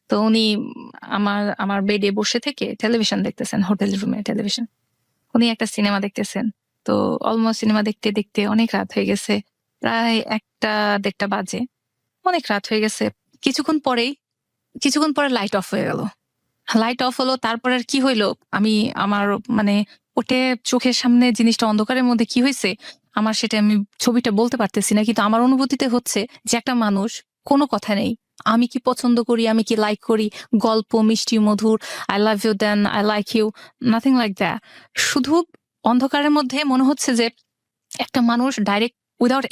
তো উনি আমার আমার বেডে বসে থেকে টেলিভিশন দেখতেছেন, হোটেল রুমে টেলিভিশন। উনি একটা সিনেমা দেখতেছেন। তো অলমোস্ট সিনেমা দেখতে দেখতে অনেক রাত হয়ে গেছে, প্রায় 1টা 1:30 বাজে, অনেক রাত হয়ে গেছে। কিছুক্ষণ পরে লাইট অফ হয়ে গেল। লাইট অফ হলো, তারপর আর কি হইলো আমি আমার মানে ওটে চোখের সামনে জিনিসটা অন্ধকারের মধ্যে কি হয়েছে আমার সেটা আমি ছবিটা বলতে পারতেছি না, কিন্তু আমার অনুভূতিতে হচ্ছে যে একটা মানুষ, কোনো কথা নেই, আমি কি পছন্দ করি, আমি কি লাইক করি, গল্প মিষ্টি মধুর, I love you then I like you, nothing like that. শুধু অন্ধকারের মধ্যে মনে হচ্ছে যে একটা মানুষ direct without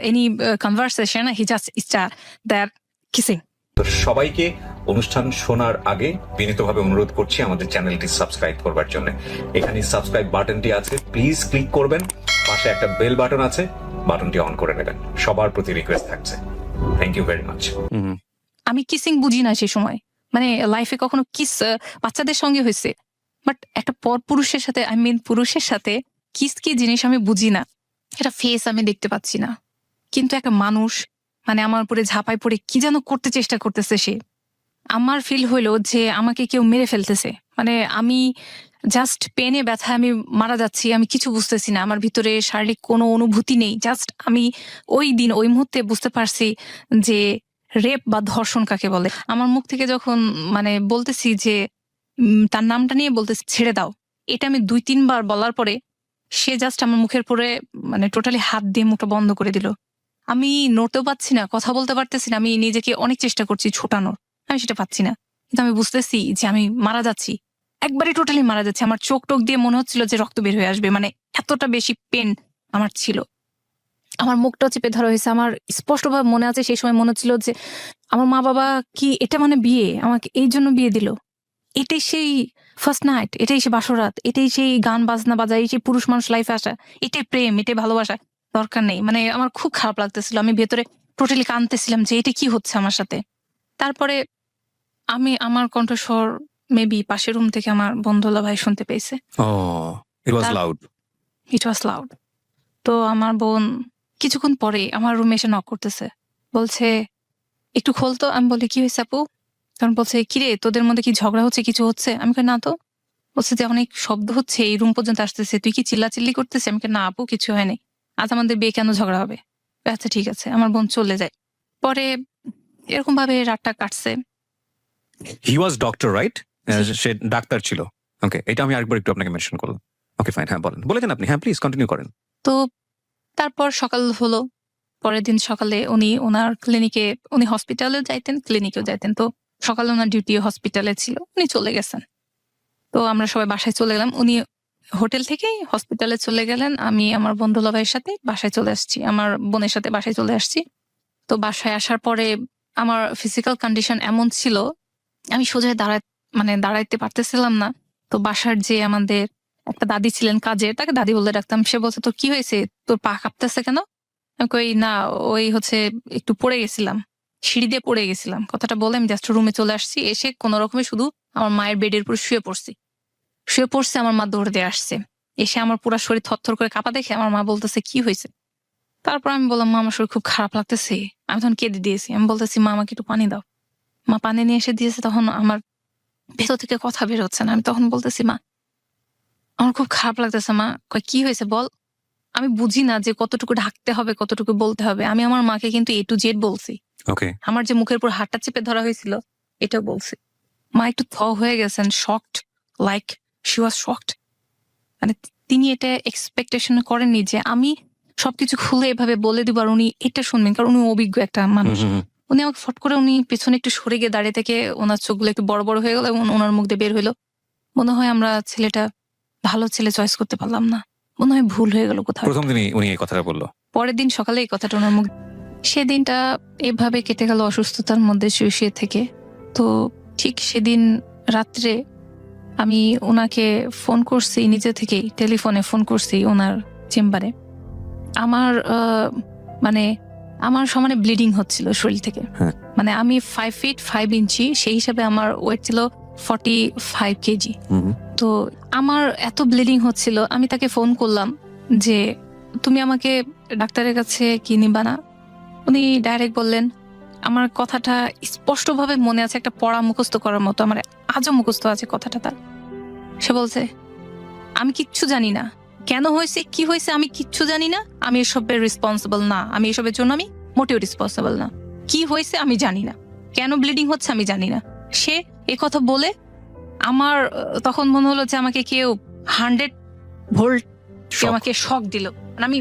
any conversation he just start that kissing. তো সবাইকে অনুষ্ঠান শোনার আগে বিনীতভাবে অনুরোধ করছি আমাদের চ্যানেলটি সাবস্ক্রাইব করবার জন্য। এখানে সাবস্ক্রাইব বাটনটি আছে, প্লিজ ক্লিক করবেন। পাশে একটা বেল বাটন আছে, বাটনটি অন করে নেবেন। সবার প্রতি রিকোয়েস্ট থাকছে। Thank you very much. আমি কিসিং বুঝি না সেই সময়, মানে লাইফে কখনো কিস বাচ্চাদের সঙ্গে হয়েছে, বাট একটা পর পুরুষের সাথে, আই মিন পুরুষের সাথে কিস কি জিনিস আমি বুঝি না। একটা ফেস আমি দেখতে পাচ্ছি না, কিন্তু একটা মানুষ মানে আমার উপরে ঝাঁপাই পড়ে কি যেন করতে চেষ্টা করতেছে সে। আমার ফিল হইলো যে আমাকে কেউ মেরে ফেলতেছে, মানে আমি জাস্ট পেনে ব্যথা আমি মারা যাচ্ছি, আমি কিছু বুঝতেছি না, আমার ভিতরে শারীরিক কোনো অনুভূতি নেই। জাস্ট আমি ওই দিন ওই মুহূর্তে বুঝতে পারছি যে রেপ বা ধর্ষণ কাকে বলে। আমার মুখ থেকে যখন মানে বলতেছি যে তার নামটা নিয়ে বলতেছি ছেড়ে দাও, এটা আমি 2-3 বার বলার পরে সে জাস্ট আমার মুখের পরে মানে টোটালি হাত দিয়ে মুখটা বন্ধ করে দিল। আমি নড়তেও পারছি না, কথা বলতে পারতেছি না, আমি নিজেকে অনেক চেষ্টা করছি ছোটানোর, আমি সেটা পাচ্ছি না, কিন্তু আমি বুঝতেছি যে আমি মারা যাচ্ছি, একবারে টোটালি মারা যাচ্ছে। আমার চোখ টোক দিয়ে মনে হচ্ছিল যে রক্ত বের হয়ে আসবে, মানে এতটা বেশি পেন আমার ছিল। আমার মুখটাও চেপে ধরা হয়েছে। আমার স্পষ্টভাবে মনে আছে সেই সময় মনে হচ্ছিল যে আমার মা বাবা কি এটা মানে বিয়ে, আমাকে এই জন্য বিয়ে দিল, এটাই সেই ফার্স্ট নাইট, এটাই সেই বাসরাত, এটাই সেই গান বাজনা বাজা, এই সেই পুরুষ মানুষ লাইফে আসা, এটাই প্রেম, এটাই ভালোবাসা, দরকার নেই। মানে আমার খুব খারাপ লাগতেছিল, আমি ভেতরে টোটালি কাঁদতেছিলাম যে এটা কি হচ্ছে আমার সাথে। তারপরে আমার কণ্ঠস্বর মেবি পাশের রুম থেকে আমার বন্ধুলা ভাই শুনতে পেয়েছে। It was তার- loud. ইট ওয়াজ লাউড। তো আমার বোন কিছুক্ষণ পরে আমার রুমে এসে নক করতেছে, বলছে একটু খোলতো। আমি বলি কি হয়েছে আপু? তখন বলছে কিরে তোদের মধ্যে কি ঝগড়া হচ্ছে, কিছু হচ্ছে? আমি কই না তো। বলছে যে অনেক শব্দ হচ্ছে, এই রুম পর্যন্ত আসতেছে, তুই কি চিল্লাচিল্লি করতেছিস? আমি কই না আপু, কিছু হয়নি, আজ আমাদের বিয়ে, কেন ঝগড়া হবে? আচ্ছা ঠিক আছে, আমার বোন চলে যায়। পরে এরকম ভাবে রাতটা কাটছে। He was doctor, right? G. Say doctor ছিল। ওকে, এটা আমি আরেকবার একটু আপনাকে মেনশন করলাম। ওকে ফাইন, হ্যাঁ বলেছেন আপনি, হ্যাঁ প্লিজ কন্টিনিউ করেন। তো তারপর সকাল হলো, পরের দিন সকালে উনি ওনার ক্লিনিকে, উনি হসপিটালেও যাইতেন ক্লিনিকেও যাইতেন, তো সকালে ওনার ডিউটি হসপিটালে ছিল, উনি চলে গেছেন। তো আমরা সবাই বাসায় চলে গেলাম, উনি হোটেল থেকেই হসপিটালে চলে গেলেন, আমি আমার বন্ধুলা ভাইয়ের সাথে বাসায় চলে আসছি, আমার বোনের সাথে বাসায় চলে আসছি। তো বাসায় আসার পরে আমার ফিজিক্যাল কন্ডিশন এমন ছিল, আমি সোজা দাঁড়াইতে পারতেছিলাম না। তো বাসার যে আমাদের একটা দাদি ছিলেন কাজের, তাকে দাদি বলে ডাকতাম, সে বলছে তোর কি হয়েছে, তোর পা কাঁপতেছে কেন? আমি কই না, ওই হচ্ছে একটু পড়ে গেছিলাম, সিঁড়ি দিয়ে পড়ে গেছিলাম, কথাটা বলে আমি জাস্ট রুমে চলে আসছি। এসে কোন রকমে শুধু আমার মায়ের বেডের উপর শুয়ে পড়ছে, আমার মা দৌড় দিয়ে আসছে, এসে আমার পুরো শরীর থরথর করে কাঁপা দেখে আমার মা বলতেছে কি হয়েছে? তারপর আমি বললাম মা আমার শরীর খুব খারাপ লাগতেছে। আমি তখন কেঁদে দিয়েছি, আমি বলতেছি মা আমাকে একটু পানি দাও। মা পানি নিয়ে এসে দিয়েছে, তখন আমার ভেতর থেকে কথা বের হচ্ছে না। আমি তখন বলতেছি মা আমার খুব খারাপ লাগতেছে। মা কয় কি হয়েছে বল। আমি বুঝি না যে কতটুকু ঢাকতে হবে, কতটুকু বলতে হবে। আমি আমার মাকে কিন্তু A to Z বলছি, ওকে, আমার যে মুখের উপর হাতটা চেপে ধরা হয়েছিল এটাও বলছি। মা একটু হয়ে গেছেন, shocked, like she was shocked. মানে তিনি এটা এক্সপেকটেশন করেননি যে আমি সবকিছু খুলে এভাবে বলে দিব আর উনি এটা শুনবেন, কারণ উনি অভিজ্ঞ একটা মানুষ। উনি আমাকে ফট করে উনি পেছনে একটু সরে গিয়ে দাঁড়িয়ে থেকে ওনার চোখগুলো একটু বড় বড় হয়ে গেল এবং ওনার মুখ দিয়ে বের হইলো, মনে হয় আমরা ছেলেটা ভালো ছেলে চয়েস করতে পারলাম না, মনে হয় ভুল হয়ে গেল কোথাও। প্রথম দিনই উনি এই কথাটা বললো। পরের দিন সকালে এই কথাটা ওনার মুখ, সেদিনটা এভাবে কেটে গেল অসুস্থতার মধ্যে শুয়ে থেকে। তো ঠিক সেদিন রাত্রে আমি ওনাকে ফোন করছি, নিজে থেকেই টেলিফোনে ফোন করছি ওনার চেম্বারে। আমার মানে আমার সমানে ব্লিডিং হচ্ছিল শরীর থেকে। হ্যাঁ। মানে আমি 5 feet 5 inches, সেই হিসাবে আমার ওয়েট ছিল 45 kg। তো আমার এত ব্লিডিং হচ্ছিল, আমি তাকে ফোন করলাম যে তুমি আমাকে ডাক্তারের কাছে কি নিবা না? উনি ডাইরেক্ট বললেন আমার কথাটা স্পষ্টভাবে মনে আছে, একটা পড়া মুখস্থ করার মতো, আমার আজও মুখস্থ আছে কথাটা তার। সে বলছে, আমি কিচ্ছু জানি না, কেন হয়েছে কি হয়েছে আমি কিচ্ছু জানি না, আমি এসবের রেসপন্সিবল না, আমি এসবের জন্য আমি মোটেও রেসপন্সিবল না, কি হয়েছে আমি জানি না, কেন ব্লিডিং হচ্ছে আমি জানি না। সে এই কথা বলে আমার তখন মনে হলো যে আমাকে কেউ 100 ভোল্ট আমাকে শক দিল। মানে আমি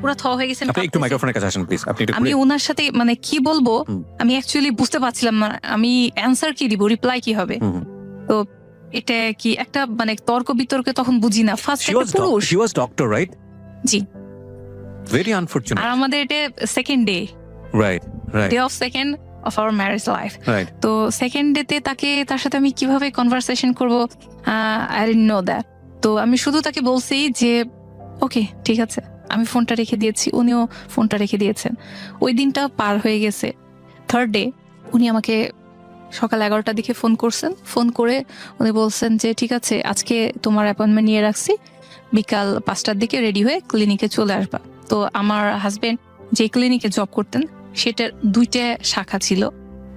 পুরো থ হয়ে গেছি। আপনি একটু মাইক্রোফোনের কাছে আসেন প্লিজ। আপনি একটু আমি ওনার সাথে মানে কি বলবো আমি অ্যাকচুয়ালি বুঝতে পারছিলাম না, আমি অ্যান্সার কি দিব, রিপ্লাই কি হবে। তো এটা কি একটা মানে তর্ক বিতর্কে তখন বুঝি না। ফার্স্ট একটা পুরুষ, হি ওয়াজ ডক্টর রাইট? জি। Very unfortunate. আর আমাদের এটা second day, right right, day of second of our marriage life. Right. তো সেকেন্ড ডেতে তার সাথে আমি কিভাবে কনভারসেশন করব, আই ডিডন্ট নো দ্যাট। তো আমি শুধু তাকে বলছি যে ওকে ঠিক আছে, আমি ফোনটা রেখে দিয়েছি, উনিও ফোনটা রেখে দিয়েছেন। ওই দিনটা পার হয়ে গেছে। থার্ড ডে উনি আমাকে সকাল 11টার দিকে ফোন করছেন। ফোন করে উনি বলছেন যে ঠিক আছে, আজকে তোমার অ্যাপয়েন্টমেন্ট নিয়ে রাখছি, বিকাল 5টার দিকে রেডি হয়ে ক্লিনিকে চলে আসবা। তো আমার হাজবেন্ড যে ক্লিনিকে জব করতেন সেটার 2টা শাখা ছিল।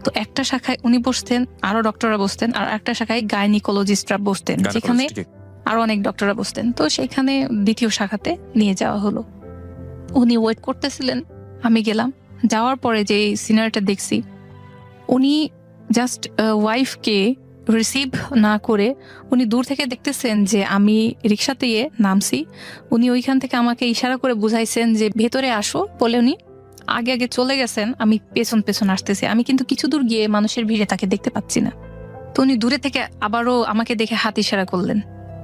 তো একটা শাখায় উনি বসতেন, আরো ডক্টররা বসতেন, আর একটা শাখায় গাইনিকোলজিস্টরা বসতেন, যেখানে আরো অনেক ডক্টররা বসতেন। তো সেখানে দ্বিতীয় শাখাতে নিয়ে যাওয়া হলো। উনি ওয়েট করতেছিলেন, আমি গেলাম। যাওয়ার পরে যে সিনারিটা দেখছি, উনি জাস্ট ওয়াইফকে রিসিভ না করে উনি দূর থেকে দেখতেছেন যে আমি রিক্সাতে নামছি। উনি ওইখান থেকে আমাকে ইশারা করে বুঝাইছেন যে ভেতরে আসো বলে উনি আগে আগে চলে গেছেন, আমি পেছন পেছন আসতেছি। আমি কিন্তু কিছু দূর গিয়ে মানুষের ভিড়ে তাকে দেখতে পাচ্ছি না। তো উনি দূরে থেকে আবারও আমাকে দেখে হাত ইশারা করলেন।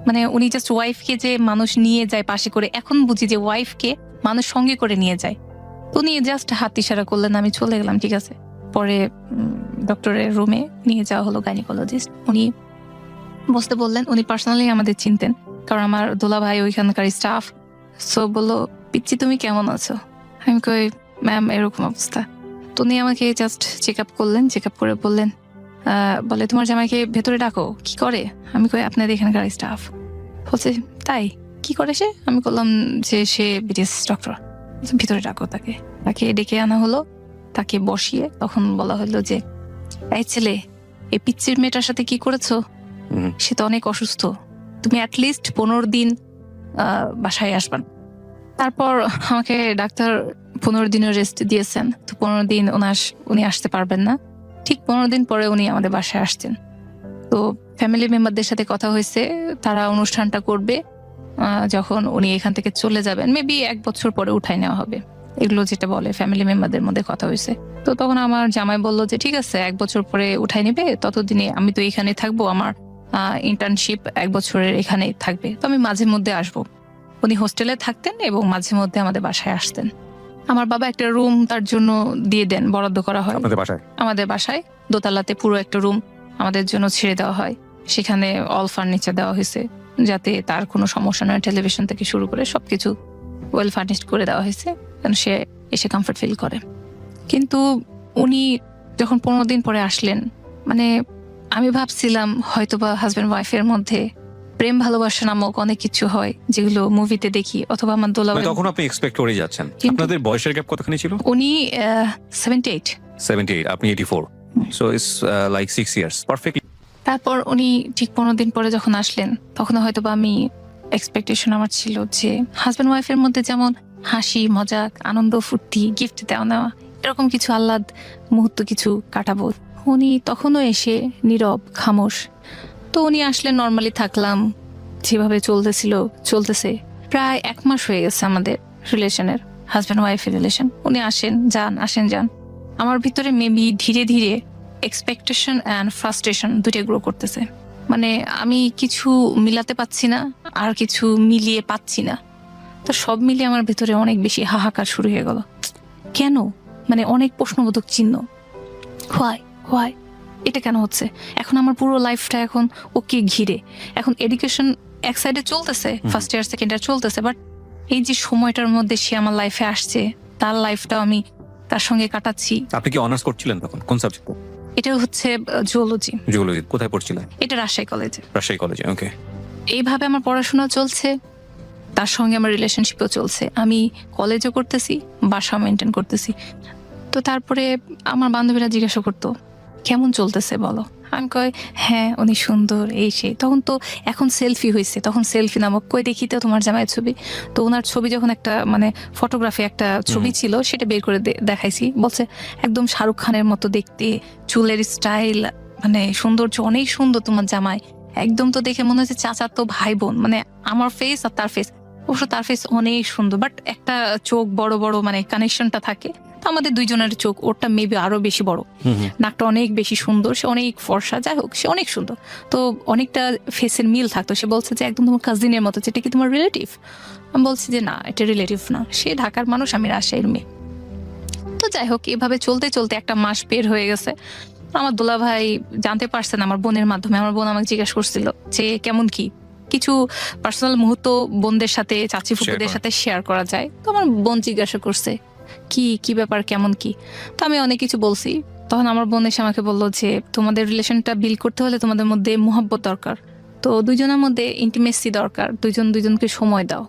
মানে উনি জাস্ট ওয়াইফকে যে মানুষ নিয়ে যায় পাশে করে, এখন বুঝি যে ওয়াইফকে মানুষ সঙ্গে করে নিয়ে যায়। তো উনি জাস্ট হাত ইশারা করলেন, আমি চলে গেলাম। ঠিক আছে, পরে ডক্টরের রুমে নিয়ে যাওয়া হলো গাইনিকোলজিস্ট। উনি বসতে বললেন। উনি পার্সোনালি আমাদের চিনতেন, কারণ আমার দোলা ভাই ওইখানকার স্টাফ। সো বললো, পিচ্চি তুমি কেমন আছো? আমি কই ম্যাম এরকম অবস্থা। তো উনি আমাকে জাস্ট চেক আপ করলেন। চেক আপ করে বললেন, বলে তোমার জামাইকে ভেতরে ডাকো। কি করে? আমি কই আপনাদের এখানকার স্টাফ। বলছে তাই, কি করে সে? আমি বললাম যে সে বিটিএস ডক্টর। ভিতরে ডাকো তাকে। তাকে ডেকে আনা হলো, তাকে বসিয়ে তখন বলা হলো যে এই ছেলে, এই পিচ্চির মেয়েটার সাথে কি করেছো? সে তো অনেক অসুস্থ, তুমি অ্যাটলিস্ট 15 দিন বাসায় আসবেন। তারপর আমাকে ডাক্তার 15 দিনের রেস্ট দিয়েছেন। তো 15 দিন উনি আসতে পারবেন না। ঠিক 15 দিন পরে উনি আমাদের বাসায় আসছেন। তো ফ্যামিলি মেম্বারদের সাথে কথা হয়েছে, তারা অনুষ্ঠানটা করবে যখন উনি এখান থেকে চলে যাবেন। মেবি 1 বছর পরে উঠাই নেওয়া হবে, এগুলো যেটা বলে ফ্যামিলি মেম্বারদের মধ্যে কথা হয়েছে। তো তখন আমার জামাই বলল যে ঠিক আছে, 1 বছর পরে উঠাই নেবে, ততদিনে আমি তো এখানে থাকবো, আমার ইন্টার্নশিপ 1 বছরের এখানে থাকবে। তো আমি মাঝে মধ্যে আসবো। উনি হোস্টেলে থাকতেন এবং মাঝে মধ্যে আমাদের বাসায় আসতেন। আমার বাবা একটা রুম তার জন্য দিয়ে দেন, বরাদ্দ করা হয় আমাদের বাসায়। দোতলাতে পুরো একটা রুম আমাদের জন্য ছেড়ে দেওয়া হয়। সেখানে অল ফার্নিচার দেওয়া হয়েছে যাতে তার কোনো সমস্যা নয়। টেলিভিশন থেকে শুরু করে সবকিছু ওয়েল ফার্নিশড করে দেওয়া হয়েছে, কারণ সে এসে কমফর্ট ফিল করে। কিন্তু উনি যখন 15 দিন পরে আসলেন, মানে আমি ভাবছিলাম হয়তোবা হাজব্যান্ড ওয়াইফের মধ্যে প্রেম ভালোবাসা নামক অনেক কিছু হয়, যেগুলো মুভিতে দেখি, অথবা আমার দোলা। তখন আপনি এক্সপেক্ট করে যাচ্ছেন। আপনাদের বয়সের গ্যাপ কতখানি ছিল? উনি 78, আপনি 84, so it's like 6 years perfectly. তারপর উনি ঠিক 15 দিন পরে যখন আসলেন, তখন হয়তোবা আমি এক্সপেকটেশন আমার ছিল যে হাজব্যান্ড ওয়াইফের মধ্যে যেমন হাসি মজাক, আনন্দ ফুর্তি, গিফট দেওয়া নেওয়া, এরকম কিছু আহ্লাদ মুহূর্ত কিছু কাটাবো। উনি তখনও এসে নীরব খামোশ। তো উনি আসলে নর্মালি থাকলাম, যেভাবে চলতেছে। প্রায় 1 মাস হয়ে গেছে আমাদের রিলেশনের, হাজব্যান্ড ওয়াইফের রিলেশন। উনি আসেন যান। আমার ভিতরে মেবি ধীরে ধীরে এক্সপেকটেশন অ্যান্ড ফ্রাস্ট্রেশন দুইটা গ্রো করতেছে। মানে আমি কিছু মিলাতে পাচ্ছি না, আর কিছু মিলিয়ে পাচ্ছি না। তো সব মিলিয়ে আমার ভিতরে অনেক বেশি হাহাকার শুরু হয়ে গেল। কেন? মানে অনেক প্রশ্নবোধক চিহ্ন। হোয়াই এটা কেন হচ্ছে? এখন আমার পুরো লাইফটা এখন ওকে ঘিরে। এখন এডুকেশন এক সাইডে চলতেছে, ফার্স্ট ইয়ার সেকেন্ড ইয়ার চলতেছে, বাট এই যে সময়টার মধ্যে সে আমার লাইফে আসছে, তার লাইফটাও আমি তার সঙ্গে কাটাচ্ছি। আপনি কি অনার্স করছিলেন তখন? কোন সাবজেক্টে? এটা হচ্ছে জুওলজি। কোথায় পড়ছিলেন? এটা রাজশাহী কলেজে। ওকে। এইভাবে আমার পড়াশোনা চলছে, তার সঙ্গে আমার রিলেশনশিপও চলছে। আমি কলেজও করতেছি, বাসাও মেনটেন করতেছি। তো তারপরে আমার বান্ধবীরা জিজ্ঞাসা করতো কেমন চলতেছে বলো, আমি কই হ্যাঁ উনি সুন্দর এই সেই। তখন তো এখন সেলফি হয়েছে, তখন সেলফি নামক কই দেখি তো তোমার জামাইয়ের ছবি। তো ওনার ছবি যখন একটা মানে ফটোগ্রাফি একটা ছবি ছিল সেটা বের করে দেখাইছি, বলছে একদম শাহরুখ খানের মতো দেখতে, চুলের স্টাইল মানে সৌন্দর্য অনেক সুন্দর তোমার জামাই, একদম তো দেখে মনে হচ্ছে চাচা তো ভাই বোন, মানে আমার ফেস আর তার ফেস, অবশ্য তার ফেস অনেক সুন্দর বাট একটা চোখ বড় বড় মানে কানেকশনটা থাকে। তো আমাদের দুইজনের চোখ, ওরটা মেবি আরো বেশি বড়, নাকটা অনেক বেশি সুন্দর, সে অনেক ফর্সা, যাই হোক সে অনেক সুন্দর। তো অনেকটা ফেসের মিল থাকতো। সে বলছে যে একদম তোমার কাজিনের মতো, যেটা কি তোমার রিলেটিভ? আমি বলছি যে না এটা রিলেটিভ না, সে ঢাকার মানুষ, আমি রাজশাহীর মেয়ে। তো যাই হোক এভাবে চলতে চলতে একটা মাস বের হয়ে গেছে। আমার দোলা ভাই জানতে পারছেন আমার বোনের মাধ্যমে, আমার বোন আমাকে জিজ্ঞাসা করছিল যে কেমন কি, কিছু পার্সোনাল মুহূর্ত বোনদের সাথে চাচি ফুপুদের সাথে শেয়ার করা যায়। তো আমার বোন জিজ্ঞাসা করছে কি কি ব্যাপার কেমন কি। তো আমি অনেক কিছু বলছি। তখন আমার বোন এসে আমাকে বললো যে তোমাদের রিলেশনটা বিল্ড করতে হলে তোমাদের মধ্যে মোহাব্বত দরকার, তো দুইজনের মধ্যে ইন্টিমেসি দরকার, দুইজন দুইজনকে সময় দাও।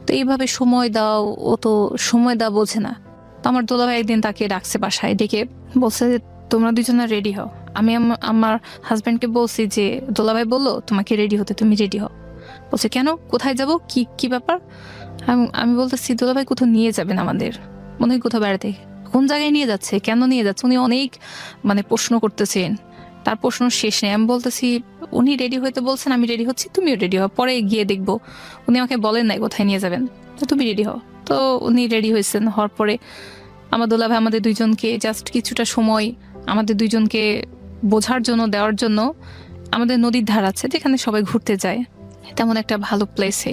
তো এইভাবে সময় দাও, ও তো সময় দাও বোঝে না। তো আমার দোলাভাই একদিন তাকে ডাকছে বাসায়, ডেকে বলছে যে তোমরা দুজনে রেডি হও। আমি আমার হাজব্যান্ডকে বলছি যে দোলাভাই বললো তোমাকে রেডি হতে, তুমি রেডি হও। বলছে কেন, কোথায় যাব, কি কি ব্যাপার? আমি বলতেছি দোলাভাই কোথাও নিয়ে যাবেন আমাদের, মনে হয় কোথাও বেড়াতে। কোন জায়গায় নিয়ে যাচ্ছে, কেন নিয়ে যাচ্ছে, উনি অনেক মানে প্রশ্ন করতেছেন, তার প্রশ্ন শেষ নেই। আমি বলতেছি উনি রেডি হইতে বলছেন, আমি রেডি হচ্ছি, তুমিও রেডি হও, পরে গিয়ে দেখবো। উনি আমাকে বলেন নাই কোথায় নিয়ে যাবেন, তো তুমি রেডি হও। তো উনি রেডি হয়েছেন, হওয়ার পরে আমার দোলাভাই আমাদের দুইজনকে জাস্ট কিছুটা সময় আমাদের দুইজনকে বোঝার জন্য দেওয়ার জন্য আমাদের নদীর ধার আছে যেখানে সবাই ঘুরতে যায়, তেমন একটা ভালো প্লেসে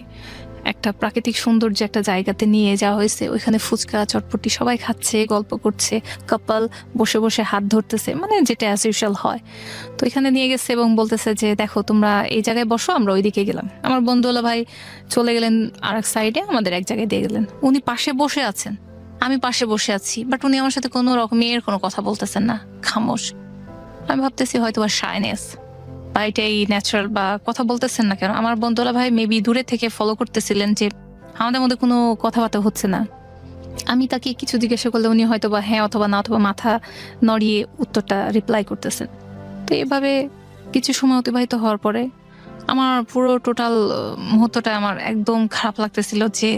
একটা প্রাকৃতিক সৌন্দর্য একটা জায়গাতে নিয়ে যাওয়া হয়েছে। ওইখানে ফুচকা চটপটি সবাই খাচ্ছে, গল্প করছে, কাপল বসে বসে হাত ধরতেছে, মানে যেটা অ্যাজ ইউজুয়াল হয়। তো এখানে নিয়ে গেছে এবং বলতেছে যে দেখো তোমরা এই জায়গায় বসো, আমরা ওইদিকে গেলাম। আমার বন্ধুওয়ালা ভাই চলে গেলেন আর এক সাইডে, আমাদের এক জায়গায় দিয়ে গেলেন। উনি পাশে বসে আছেন, আমি পাশে বসে আছি, বাট উনি আমার সাথে কোনো রকমের কোনো কথা বলতেছেন না, খামোশ। আমি ভাবতেছি হয়তো বা শাইনেস বা এটাই ন্যাচারাল, বা কথা বলতেছেন না কেন। আমার বন্ধুরা ভাই মেবি দূরে থেকে ফলো করতেছিলেন যে আমাদের মধ্যে কোনো কথাবার্তা হচ্ছে না। আমি তাকে কিছু জিজ্ঞাসা করলে উনি হয়তো বা হ্যাঁ অথবা না অথবা মাথা নড়িয়ে উত্তরটা রিপ্লাই করতেছেন। তো এভাবে কিছু সময় অতিবাহিত হওয়ার পরে আমার পুরো টোটাল মুহূর্তটা আমার একদম খারাপ লাগতেছিল যে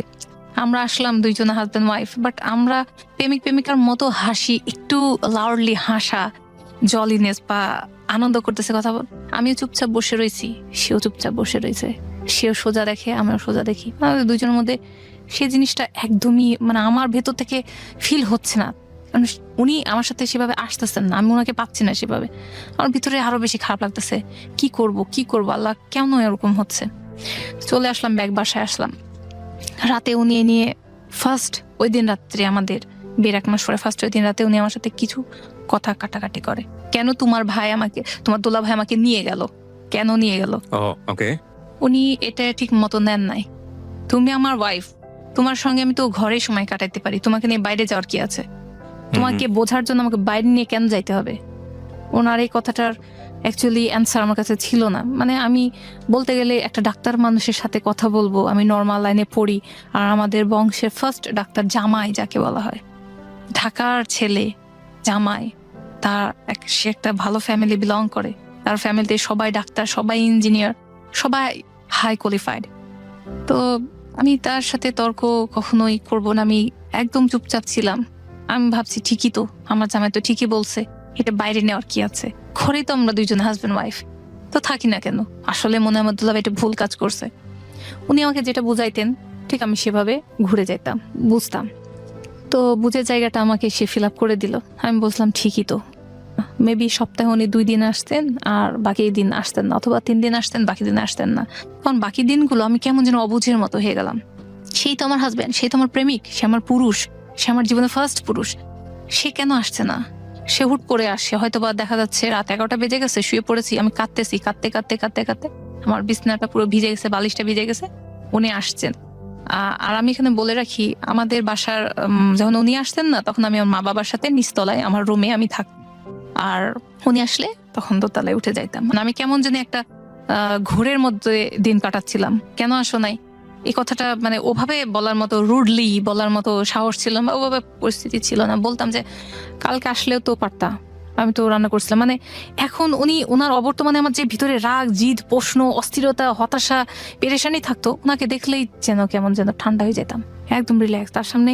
আমরা আসলাম দুইজন হাজব্যান্ড ওয়াইফ, বাট আমরা প্রেমিক প্রেমিকার মতো হাসি, একটু লাউডলি হাসা, জলিনেস বা আনন্দ করতেছে, কথা বল। আমিও চুপচাপ বসে রয়েছি, সেও চুপচাপ বসে রয়েছে, সেও সোজা দেখে, আমিও সোজা দেখি। আমাদের দুজনের মধ্যে সেই জিনিসটা একদমই মানে আমার ভেতর থেকে ফিল হচ্ছে না। কারণ উনি আমার সাথে সেভাবে আসতেছেন না, আমি ওনাকে পাচ্ছি না সেভাবে। আমার ভিতরে আরো বেশি খারাপ লাগতেছে, কি করব আল্লাহ কেন এরকম হচ্ছে। চলে আসলাম, ব্যাগ বাসায় আসলাম। রাতে উনি নিয়ে ফার্স্ট ওই দিন রাত্রে, আমাদের বিয়ের 1 মাস পরে ফার্স্ট ওই দিন রাতে উনি আমার সাথে কিছু কথা কাটাকাটি করে। কেন তোমার ভাই আমাকে, তোমার দোলা ভাই আমাকে নিয়ে গেল, কেন নিয়ে গেল? ওকে, উনি এটা ঠিক মতো নেন নাই। তুমি আমার ওয়াইফ, তোমার সঙ্গে আমি তো ঘরে সময় কাটাইতে পারি, তোমাকে নিয়ে বাইরে যাওয়ার কি আছে? তোমাকে বোঝার জন্য আমাকে বাইরে নিয়ে কেন যাইতে হবে? ওনার এই কথাটার অ্যাকচুয়ালি অ্যান্সার আমার কাছে ছিল না। মানে আমি বলতে গেলে একটা ডাক্তার মানুষের সাথে কথা বলবো, আমি নর্মাল লাইনে পড়ি, আর আমাদের বংশের ফার্স্ট ডাক্তার জামাই যাকে বলা হয়, ঢাকার ছেলে জামাই, তার সে একটা ভালো ফ্যামিলি বিলং করে, তার ফ্যামিলিতে সবাই ডাক্তার, সবাই ইঞ্জিনিয়ার, সবাই হাই কোয়ালিফাইড। তো আমি তার সাথে তর্ক কখনোই করবো না, আমি একদম চুপচাপ ছিলাম। আমি ভাবছি ঠিকই তো, আমার জামাই তো ঠিকই বলছে, এটা বাইরে নেওয়ার কি আছে, ঘরেই তো আমরা দুইজন হাজব্যান্ড ওয়াইফ, তো থাকি না কেন। আসলে মনে হয় দুলাভাই এটা ভুল কাজ করছে। উনি আমাকে যেটা বুঝাইতেন ঠিক আমি সেভাবে ঘুরে যেতাম, বুঝতাম। তো বুঝের জায়গাটা আমাকে সে ফিল আপ করে দিল। আমি বুঝলাম ঠিকই তো, মেবি সপ্তাহে উনি 2 দিন আসতেন আর বাকি দিন আসতেন না, অথবা 3 দিন আসতেন বাকি দিন আসতেন না। কারণ বাকি দিনগুলো আমি কেমন যেন অবুঝের মতো হয়ে গেলাম। সেই তো আমার হাজব্যান্ড, সেই তো আমার প্রেমিক, সে আমার পুরুষ, সে আমার জীবনের ফার্স্ট পুরুষ, সে কেন আসছে না? সে হুট করে আসে, হয়তো বা দেখা যাচ্ছে রাত 11টা বেজে গেছে, শুয়ে পড়েছি, আমি কাঁদতেছি, কাঁদতে কাঁদতে কাঁদতে কাঁদতে আমার বিছানাটা পুরো ভিজে গেছে, বালিশটা ভিজে গেছে, উনি আসছেন। আর আমি এখানে বলে রাখি, আমাদের বাসার যখন উনি আসতেন না, তখন আমি আমার মা বাবার সাথে নিচতলায় আমার রুমে আমি থাকতাম, আর উনি আসলে তখন দোতলায় উঠে যাইতাম। মানে আমি কেমন জানি একটা ঘোরের মধ্যে দিন কাটাচ্ছিলাম। কেন আসো নাই, এই কথাটা মানে ওভাবে বলার মতো রুডলি বলার মতো সাহস ছিল না, ওভাবে পরিস্থিতি ছিল না। বলতাম যে কালকে আসলেও তো পারতা, আমি তো রান্না করছিলাম। মানে এখন উনি ওনার অবর্তমানে আমার যে ভিতরে রাগ, জিদ, প্রশ্ন, অস্থিরতা, হতাশা, পেরেশানি থাকতো, ওনাকে দেখলেই যেন কেমন যেন ঠান্ডা হয়ে যেতাম, একদম রিল্যাক্স। তার সামনে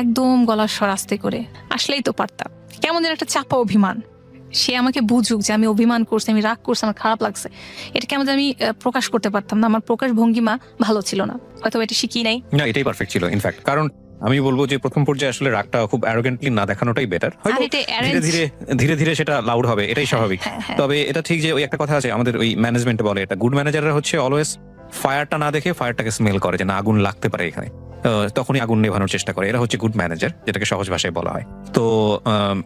একদম গলার স্বর আস্তে করে, আসলেই তো পারতাম। কেমন যেন একটা চাপা অভিমান, সে আমাকে বুঝুক যে আমি অভিমান করছি, আমি রাগ করছি, আমার খারাপ লাগছে, এটা কেমন আমি প্রকাশ করতে পারতাম না। আমার প্রকাশ ভঙ্গিমা ভালো ছিল না, হয়তো এটা শিখি নাই। না, এটাই পারফেক্ট ছিল ইনফ্যাক্ট। কারণ আমি বলবো যে প্রথম পর্যায়ে আসলে রাগটা খুব অ্যারোগেন্টলি না দেখানোটাই বেটার। আর হয়তো এটা ধীরে ধীরে সেটা লাউড হবে, এটাই স্বাভাবিক। হ্যাঁ। তবে এটা ঠিক যে ওই একটা কথা আছে আমাদের ওই ম্যানেজমেন্টে বলে, এটা গুড ম্যানেজাররা হচ্ছে অলওয়েজ ফায়ারটা না দেখে ফায়ারটাকে স্মেল করে, যে না আগুন লাগতে পারে এখানে, তখনই আগুন নেভানোর চেষ্টা করে। এরা হচ্ছে গুড ম্যানেজার, যেটাকে সহজ ভাষায় বলা হয়। তো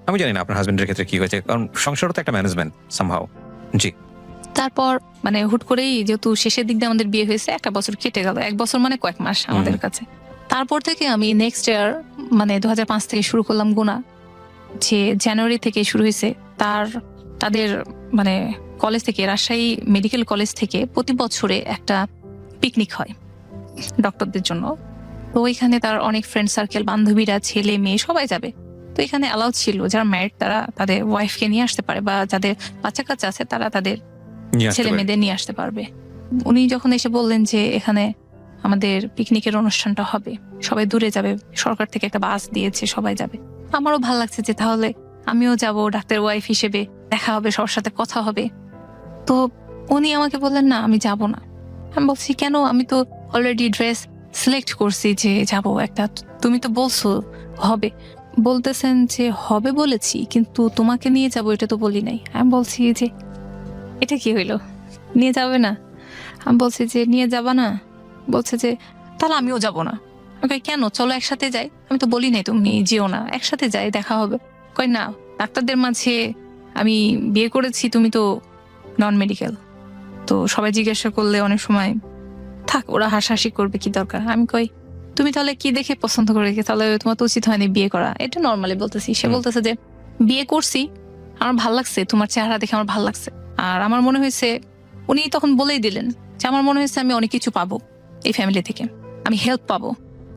আমি জানি না আপনার হাজবেন্ডের ক্ষেত্রে কি হয়েছে, কারণ সংসারও তো একটা ম্যানেজমেন্ট সামহাও। জি। তারপর মানে হুট করেই যেহেতু শেষের দিক দিয়ে আমাদের বিয়ে হয়েছে, 1 বছর কেটে গেল, 1 বছর মানে কয়েক মাস আমাদের কাছে। তারপর থেকে আমি নেক্সট ইয়ার মানে 2005 থেকে শুরু করলাম গোনা, যে জানুয়ারি থেকে শুরু হয়েছে। তাদের মানে কলেজ থেকে, রাজশাহী মেডিকেল কলেজ থেকে প্রতি বছরে একটা পিকনিক হয় ডক্টরদের জন্য। তো ওইখানে তার অনেক ফ্রেন্ড সার্কেল, বান্ধবীরা, ছেলে মেয়ে সবাই যাবে। তো এখানে অ্যালাউ ছিল যারা ম্যারিড তারা তাদের ওয়াইফকে নিয়ে আসতে পারে, বা যাদের বাচ্চা কাচ্চা আছে তারা তাদের ছেলে মেয়েদের নিয়ে আসতে পারবে। উনি যখন এসে বললেন যে এখানে আমাদের পিকনিকের অনুষ্ঠানটা হবে, সবাই দূরে যাবে, সরকার থেকে একটা বাস দিয়েছে, সবাই যাবে, আমারও ভালো লাগছে যে তাহলে আমিও যাব, ডাক্তার ওয়াইফ হিসেবে দেখা হবে, সবার সাথে কথা হবে। তো উনি আমাকে বললেন না আমি যাব না। আমি বলছি কেন, আমি তো অলরেডি ড্রেস সিলেক্ট করছি যে যাব একটা, তুমি তো বলছো হবে। বলতেছেন যে হবে বলেছি, কিন্তু তোমাকে নিয়ে যাব এটা তো বলি নাই। আমি বলছি যে এটা কি হইলো, নিয়ে যাবে না? আমি বলছি যে নিয়ে যাবা না? বলছে যে তাহলে আমিও যাব না। ওকে কেন, চলো একসাথে যাই। আমি তো বলি নাই তুমি যেও না, একসাথে যাই, দেখা হবে। কই না, ডাক্তারদের মাঝে আমি বিয়ে করেছি, তুমি তো নন মেডিকেল, তো সবাই জিজ্ঞাসা করলে অনেক সময় থাক, ওরা হাসাহাসি করবে, কি দরকার। আমি কই তুমি তাহলে কি দেখে পছন্দ করে রেখে, তাহলে তোমার তো উচিত হয়নি বিয়ে করা। এটা নর্মালি বলতেছি। সে বলতেছে যে বিয়ে করছি, আমার ভাল লাগছে, তোমার চেহারা দেখে আমার ভাল লাগছে। আর আমার মনে হয়েছে, উনি তখন বলেই দিলেন যে আমার মনে হয়েছে আমি অনেক কিছু পাবো এই ফ্যামিলি থেকে, আমি হেল্প পাবো।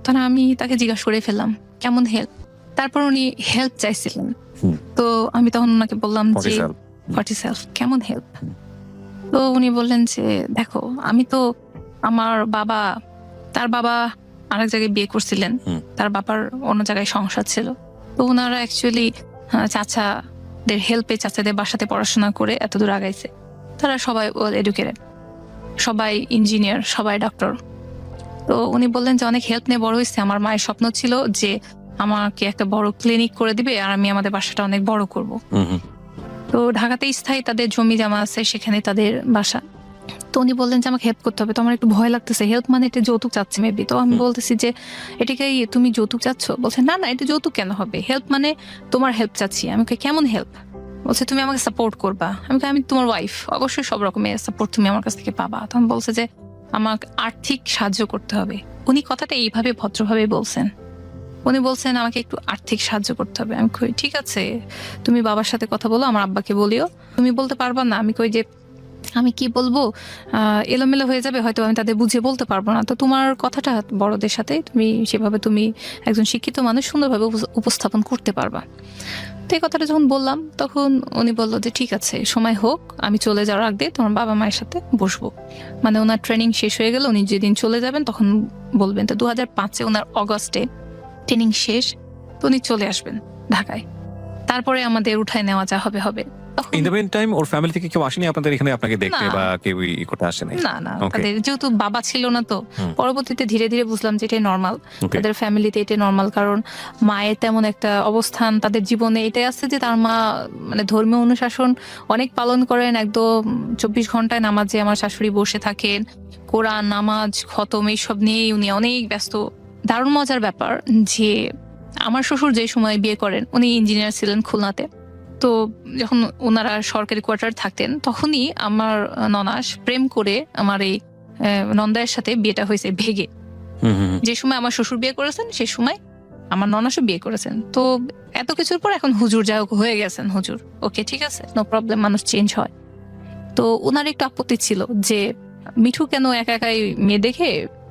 তখন আমি তাকে জিজ্ঞাসা করে ফেললাম কেমন হেল্প। তারপর উনি হেল্প চাইছিলেন। তো আমি তখন ওনাকে বললাম যে 40 কেমন হেল্প। তো উনি বললেন যে দেখো, আমি তো আমার বাবা, তার বাবা আরেক জায়গায় বিয়ে করছিলেন, তার বাবার অন্য জায়গায় সংসার ছিল। তো ওনারা অ্যাকচুয়ালি চাচাদের হেল্পে, চাচাদের বাসাতে পড়াশোনা করে এত দূর আগাইছে। তারা সবাই ওয়েল এডুকেটেড, সবাই ইঞ্জিনিয়ার, সবাই ডক্টর। তো উনি বললেন যে অনেক হেল্প নিয়ে বড় হয়েছে। আমার মায়ের স্বপ্ন ছিল যে আমাকে একটা বড় ক্লিনিক করে দিবে, আর আমি আমাদের বাসাটা অনেক বড় করব। তো ঢাকাতে স্থায়ী তাদের জমি জমা আছে, সেখানে তাদের বাসা। তো উনি বললেন যে আমাকে হেল্প করতে হবে। তো আমার একটু ভয় লাগতেছে, হেল্প মানে এটা যৌতুক চাচ্ছে মেবি। তো আমি বলতেছি যে এটাকে তুমি যৌতুক চাচ্ছ? বলছে না না, এটা যৌতুক কেন হবে, হেল্প মানে তোমার হেল্প চাচ্ছি। আমি কেমন হেল্প? বলছে তুমি আমাকে সাপোর্ট করবা। আমি তোমার ওয়াইফ, অবশ্যই সব রকমের সাপোর্ট তুমি আমার কাছ থেকে পাবা। তখন বলছে যে আমাকে আর্থিক সাহায্য করতে হবে। উনি কথাটা এইভাবে ভদ্রভাবে বলছেন। উনি বলছেন আমাকে একটু আর্থিক সাহায্য করতে হবে। আমি কই ঠিক আছে, তুমি বাবার সাথে কথা বলো, আমার আব্বাকে বলিও। তুমি বলতে পারবা না? আমি কই যে আমি কি বলবো, এলোমেলো হয়ে যাবে, হয়তো আমি তাদের বুঝিয়ে বলতে পারবো না। তো তোমার কথাটা বড়দের সাথে তুমি সেভাবে, তুমি একজন শিক্ষিত মানুষ, সুন্দরভাবে উপস্থাপন করতে পারবা। তো এই কথাটা যখন বললাম, তখন উনি বললো যে ঠিক আছে, সময় হোক, আমি চলে যাওয়ার আগে তোমার বাবা মায়ের সাথে বসবো। মানে ওনার ট্রেনিং শেষ হয়ে গেল, উনি যেদিন চলে যাবেন তখন বলবেন। তো 2005 ওনার অগস্টে ট্রেনিং শেষ, তো উনি চলে আসবেন ঢাকায়। তারপরে আমাদের উঠায় নেওয়া যা হবে হবে। ইন দ্য মিন টাইম ওর ফ্যামিলি থেকে কেউ আসেনি আপনাদের এখানে আপনাকে দেখতে, বা কেউ করতে আসেনি? না, তাদের যেহেতু বাবা ছিল না, তো পরবর্তীতে ধীরে ধীরে বুঝলাম যে এটাই নর্মাল, তাদের ফ্যামিলিতে এটাই নর্মাল। কারণ মায়ের তেমন একটা অবস্থান তাদের জীবনে এটাই আছে যে তার মা মানে ধর্মীয় অনুশাসন অনেক পালন করেন, একদম 24 ঘন্টায় নামাজে আমার শাশুড়ি বসে থাকেন, কোরআন, নামাজ, খতম এইসব নিয়েই উনি অনেক ব্যস্ত। দারুণ মজার ব্যাপার যে আমার শ্বশুর যে সময় বিয়ে করেন, উনি ইঞ্জিনিয়ার ছিলেন খুলনাতে। তো যখন ওনারা সরকারি কোয়ার্টার থাকতেন, তখনই আমার ননাস প্রেম করে আমার এই নন্দায়ের সাথে বিয়েটা হয়েছে ভেগে। যে সময় আমার শ্বশুর বিয়ে করেছেন, সেই সময় আমার ননাসও বিয়ে করেছেন। তো এত কিছুর পর এখন হুজুর যা হোক হয়ে গেছেন হুজুর, ওকে ঠিক আছে, নো প্রবলেম, মানুষ চেঞ্জ হয়। তো ওনার একটু আপত্তি ছিল যে মিঠু কেন একা একাই মেয়ে দেখে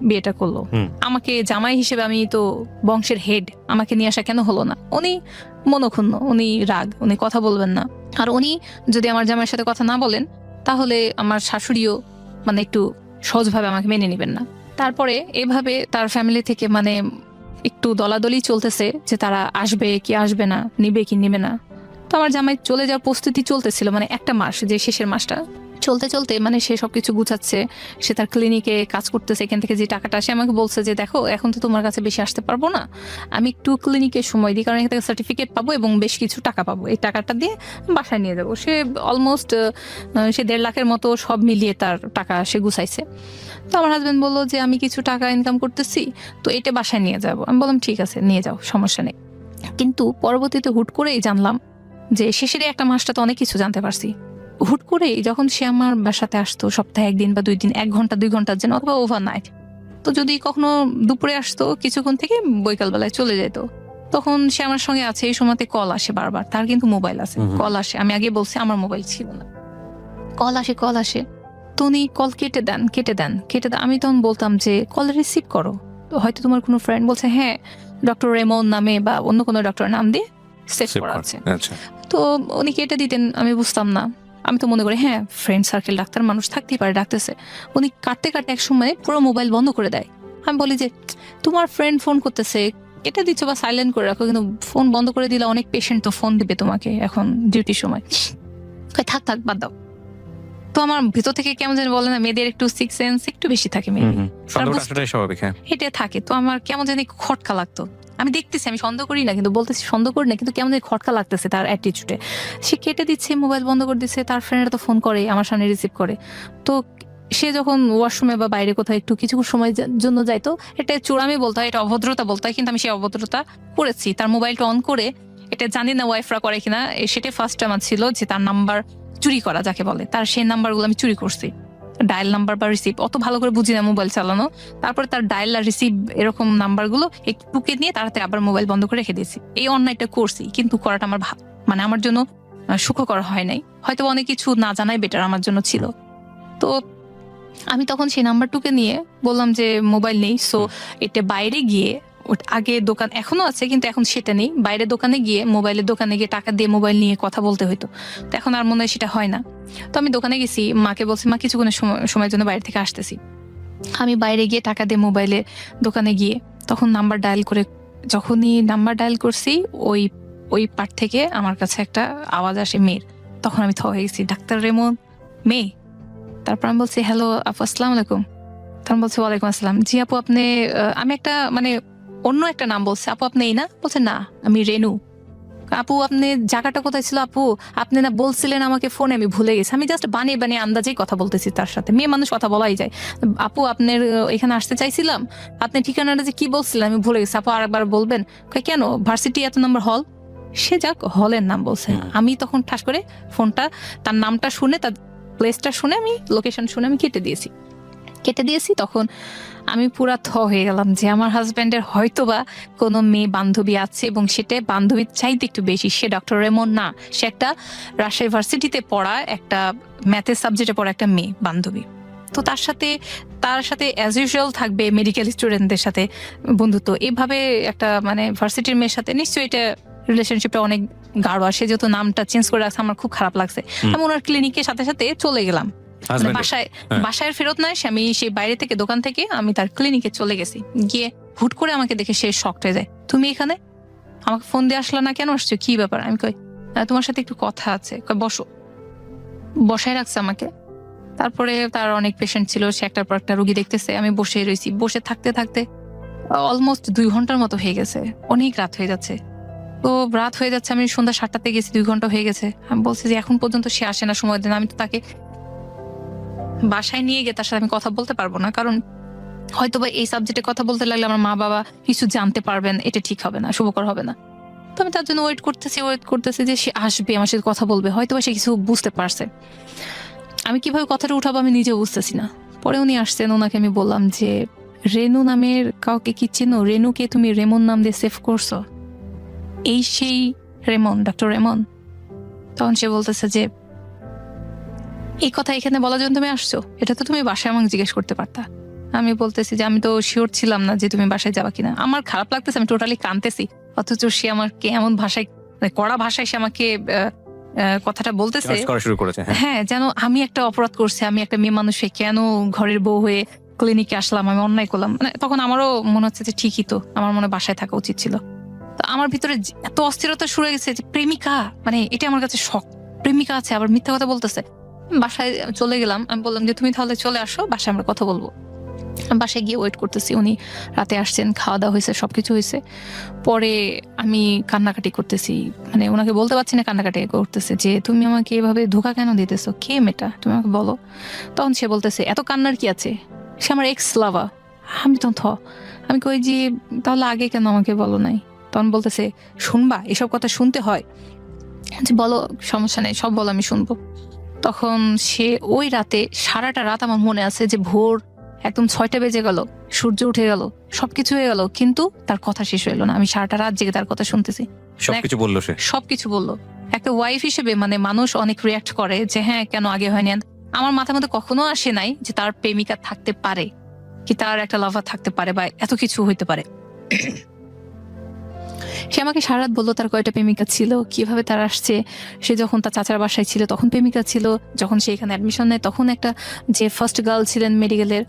বিয়েটা করলো। আমাকে জামাই হিসেবে, আমি তো বংশের হেড, আমাকে নিয়ে আসা কেন হলো না? উনি মনক্ষুণ্ণ, উনি রাগ, উনি কথা বলবেন না। আর উনি যদি আমার জামাইয়ের সাথে কথা না বলেন তাহলে আমার শাশুড়িও মানে একটু সহজভাবে আমাকে মেনে নেবেন না। তারপরে এভাবে তার ফ্যামিলি থেকে মানে একটু দলাদলি চলতেছে যে তারা আসবে কি আসবে না, নিবে কি নিবে না। তো আমার জামাই চলে যাওয়ার প্রস্তুতি চলতেছিল, মানে একটা মাস, যে শেষের মাসটা চলতে চলতে মানে সে সবকিছু গুছাচ্ছে, সে তার ক্লিনিকে কাজ করতেছে, এখান থেকে যে টাকাটা আসে আমাকে বলছে যে দেখো এখন তো তোমার কাছে বেশি আসতে পারবো না, আমি একটু ক্লিনিকে সময় দিই, কারণ এখান থেকে সার্টিফিকেট পাবো এবং বেশ কিছু টাকা পাবো, এই টাকাটা দিয়ে বাসায় নিয়ে যাবো। সে অলমোস্ট সে 1.5 লাখের মতো সব মিলিয়ে তার টাকা সে গুছাইছে। তো আমার হাজবেন্ড বললো যে আমি কিছু টাকা ইনকাম করতেছি, তো এটা বাসায় নিয়ে যাবো। আমি বললাম ঠিক আছে নিয়ে যাও, সমস্যা নেই। কিন্তু পরবর্তীতে হুট করেই জানলাম যে শেষের একটা মাসটা তো অনেক কিছু জানতে পারছি। হুট করে যখন সে আমার বাসাতে আসতো সপ্তাহে 1 দিন বা 2 দিন, 1 ঘন্টা 2 ঘন্টার জন্য, অথবা ওভারনাইট, তো যদি কখনো দুপুরে আসতো কিছুক্ষণ থেকে বৈকাল বেলায় চলে যেত, তখন সে আমার সঙ্গে আছে। এই সময়তে কল আসে বারবার, তার কিন্তু মোবাইল আছে, কল আসে। আমি আগে বলছি আমার মোবাইল ছিল না, কল আসে। তো উনি কল কেটে দেন। আমি তখন বলতাম যে কল রিসিভ করো, তো হয়তো তোমার কোনো ফ্রেন্ড বলছে হ্যাঁ ডক্টর রেমন নামে বা অন্য কোনো ডক্টরের নাম দিয়ে সেভ করা আছে। তো উনি কেটে দিতেন, আমি বুঝতাম না। আমি তো মনে করি হ্যাঁ ফ্রেন্ড সার্কেল, ডাক্তার মানুষ থাকতেই পারে, ডাকতেছে। উনি কাটতে এক সময় পুরো মোবাইল বন্ধ করে দেয়। আমি বলি যে তোমার ফ্রেন্ড ফোন করতেছে, কেটে দিচ্ছ বা সাইলেন্ট করে রাখো, কিন্তু ফোন বন্ধ করে দিলে অনেক পেশেন্ট তো ফোন দিবে তোমাকে এখন ডিউটির সময়, থাক বাদ দাও। তো আমার ভিতর থেকে কেমন যেন বলে না, মেয়েদের একটু সিক্স সেন্স একটু বেশি থাকে, এটা থাকে। তো আমার কেমন জানি খটকা লাগতো। আমি দেখতেছি, আমি সন্দেহ করি না, কিন্তু বলতেছি সন্দেহ করি না, কিন্তু কেমন জানি খটকা লাগতেছে তার অ্যাটিটিউডে। সে কেটে দিচ্ছে, মোবাইল বন্ধ করে দিচ্ছে, তার ফ্রেন্ডরা তো ফোন করে আমার সামনে রিসিভ করে। তো সে যখন ওয়াশরুমে বা বাইরে কোথাও একটু কিছু সময় জন্য যাইতো, এটা চোরামি বলতে হয়, এটা অভদ্রতা বলতে হয়, কিন্তু আমি সেই অভদ্রতা করেছি। তার মোবাইলটা অন করে, এটা জানি না ওয়াইফরা করে কিনা, সেটা ফার্স্ট আমার ছিল যে তার নাম্বার চুরি করা যাকে বলে, তার সেই নাম্বারগুলো আমি চুরি করছি। ডায়াল নাম্বার বা রিসিভ অত ভালো করে বুঝি না মোবাইল চালানো। তারপরে তার ডায়াল আর রিসিভ এরকম নাম্বারগুলো একটু টুকে নিয়ে তাড়াতাড়ি আবার মোবাইল বন্ধ করে রেখে দিয়েছি। এই অন্যায়টা করছি, কিন্তু করাটা আমার মানে আমার জন্য সুখকর হয় নাই। হয়তো অনেক কিছু না জানাই বেটার আমার জন্য ছিল। তো আমি তখন সেই নাম্বারটুকে নিয়ে বললাম যে মোবাইল নেই, সো এটা বাইরে গিয়ে, আগে দোকান এখনো আছে কিন্তু এখন সেটা নেই, বাইরে দোকানে গিয়ে, মোবাইলের দোকানে গিয়ে টাকা দিয়ে মোবাইল নিয়ে কথা বলতে হইতো। তো এখন আর মনে হয় সেটা হয় না। তো আমি দোকানে গেছি, মাকে বলছি মা কিছুক্ষণের সময়ের জন্য বাইরে থেকে আসতেছি। আমি বাইরে গিয়ে টাকা দিয়ে মোবাইলে দোকানে গিয়ে তখন নাম্বার ডায়াল করে, যখনই নাম্বার ডায়াল করছি ওই পার্ট থেকে আমার কাছে একটা আওয়াজ আসে মেয়ের। তখন আমি হয়ে গেছি, ডাক্তার রেমন মেয়ে। তারপর আমি বলছি হ্যালো আপু, আসসালামু আলাইকুম। তখন বলছে ওয়ালাইকুম আসসালাম। জি আপু আপনি, আমি একটা মানে অন্য একটা নাম বলছে, আপু আপনি এই না? বলছে না আমি রেনু। আপু আপনি জায়গাটা কোথায় ছিল আপু? আপনি না বলছিলেন আমাকে ফোনে, আমি ভুলে গেছি। আমি জাস্ট বানিয়ে আন্দাজেই কথা বলতেছি তার সাথে, মেয়ে মানুষ কথা বলাই যায়। আপু আপনার এখানে আসতে চাইছিলাম, আপনি ঠিকানাটা যে কি বলছিলেন আমি ভুলে গেছি, আপু আরেকবার বলবেন? কেন ভার্সিটি এত নম্বর হল, সে যাক হলের নাম বলছে। আমি তখন ঠাস করে ফোনটা, তার নামটা শুনে, তার প্লেসটা শুনে, আমি লোকেশন শুনে আমি কেটে দিয়েছি। তখন আমি পুরা হয়ে গেলাম যে আমার হাজব্যান্ডের হয়তোবা কোনো মেয়ে বান্ধবী আছে, এবং সেটা বান্ধবীর চাইতে একটু বেশি। সে ডক্টর রেমন না, সে একটা রাজশাহী ভার্সিটিতে পড়া, একটা ম্যাথের সাবজেক্টে পড়া একটা মেয়ে বান্ধবী। তো তার সাথে অ্যাজ ইউজুয়াল থাকবে মেডিকেল স্টুডেন্টদের সাথে বন্ধুত্ব, এভাবে একটা মানে ভার্সিটির মেয়ের সাথে নিশ্চয়ই এটা রিলেশনশিপটা অনেক গাঢ়। আর সে যেহেতু নামটা চেঞ্জ করে রাখছে, আমার খুব খারাপ লাগছে। আমি ওনার ক্লিনিকের সাথে চলে গেলাম, বাসায় ফেরত না এসে আমি সেই বাইরে থেকে, দোকান থেকে আমি তার ক্লিনিকে চলে গেছি। গিয়ে হুট করে আমাকে দেখে সে শকড হয়ে যায়, তুমি এখানে আমাকে ফোন দিয়ে আসলা না, কেন আসছো, কি ব্যাপার? আমি কই তোমার সাথে একটু কথা আছে। বসো, বসায় রাখছে আমাকে। তারপরে তার অনেক পেশেন্ট ছিল, সে একটার পর একটা রোগী দেখতেছে। আমি বসে রয়েছি, বসে থাকতে অলমোস্ট 2 ঘন্টার মতো হয়ে গেছে, অনেক রাত হয়ে যাচ্ছে। আমি সন্ধ্যা 7টাতে গেছি, 2 ঘন্টা হয়ে গেছে। আমি বলছি যে এখন পর্যন্ত সে আসে না, সময় দেন। আমি তো তাকে বাসায় নিয়ে গিয়ে তার সাথে আমি কথা বলতে পারবো না, কারণ হয়তোবা এই সাবজেক্টে কথা বলতে লাগলে আমার মা বাবা কিছু জানতে পারবেন, এটা ঠিক হবে না, শুভকর হবে না। তো আমি তার জন্য ওয়েট করতেছি যে সে আসবে, আমার সাথে কথা বলবে, হয়তোবা সে কিছু বুঝতে পারছে। আমি কিভাবে কথাটা উঠাবো আমি নিজেও বুঝতেছি না। পরে উনি আসছেন, ওনাকে আমি বললাম যে রেনু নামের কাউকে কি চেনো? রেনুকে তুমি রেমন নাম দিয়ে সেভ করছো? এই সেই রেমন, ডক্টর রেমন? তখন সে বলতেছে যে এই কথা এখানে বলার জন্য তুমি আসছো, এটা তো তুমি বাসায় আমাকে জিজ্ঞেস করতে পারতা। আমি বলতেছি যে আমি তো শিওর ছিলাম না যে তুমি বাসায় যাবা কিনা। আমার খারাপ লাগতেছে, আমি টোটালি কাঁদতেছি, অথচ সে আমাকে এমন ভাষায়, মানে কড়া ভাষায় সে আমাকে কথাটা বলতেছে। চার্জ করা শুরু করেছে। হ্যাঁ, হ্যাঁ, যেন আমি একটা অপরাধ করছি, আমি একটা মেয়ে মানুষ হয়ে কেন ঘরের বউ হয়ে ক্লিনিকে আসলাম, আমি অন্যায় করলাম। মানে তখন আমারও মনে হচ্ছে যে ঠিকই তো, আমার মনে হয় বাসায় থাকা উচিত ছিল। তো আমার ভিতরে এত অস্থিরতা শুরু হয়ে গেছে যে প্রেমিকা, মানে এটা আমার কাছে শখ, প্রেমিকা আছে আবার মিথ্যা কথা বলতেছে। বাসায় চলে গেলাম, আমি বললাম যে তুমি তাহলে চলে আসো, বাসায় আমরা কথা বলবো। আমি বাসায় গিয়ে ওয়েট করতেছি, উনি রাতে আসছেন, খাওয়া দাওয়া হয়েছে, সবকিছু হয়েছে। পরে আমি কান্নাকাটি করতেছি, মানে ওনাকে বলতে পারছি না, কান্নাকাটি করতেছে যে তুমি আমাকে এভাবে ধোকা কেন দিতেছো, কে মেয়েটা, তুমি আমাকে বলো। তখন সে বলতেছে এত কান্নার কি আছে, সে আমার এক্স লাভার। আমি তখন আমি কই যে তাহলে আগে কেন আমাকে বলো নাই। তখন বলতেছে শুনবা, এসব কথা শুনতে হয়, যে বলো, সমস্যা নেই, সব বলো, আমি শুনবো। তখন সে ওই রাতে, সারাটা রাত আমার মনে আছে যে ভোর একদম 6টা বেজে গেল, সূর্য উঠে গেল, সবকিছু হয়ে গেল, কিন্তু তার কথা শেষ হইলো না। আমি সারাটা রাত জেগে তার কথা শুনতেছি, সবকিছু বললো সে। সবকিছু বললো। একটা ওয়াইফ হিসেবে মানে মানুষ অনেক রিয়াক্ট করে যে হ্যাঁ কেন আগে হয়নি। আমার মাথার মধ্যে কখনো আসে নাই যে তার প্রেমিকা থাকতে পারে, কি তার একটা লাভার থাকতে পারে, বা এত কিছু হইতে পারে। সে আমাকে সারা রাত বললো তার কয়টা প্রেমিকা ছিল, কিভাবে তার আসছে। সে যখন তার চাচার বাসায় ছিল তখন প্রেমিকা ছিল, যখন সে এখানে অ্যাডমিশন নেয় তখন একটা যে ফার্স্ট গার্ল ছিলেন মেডিকেলের,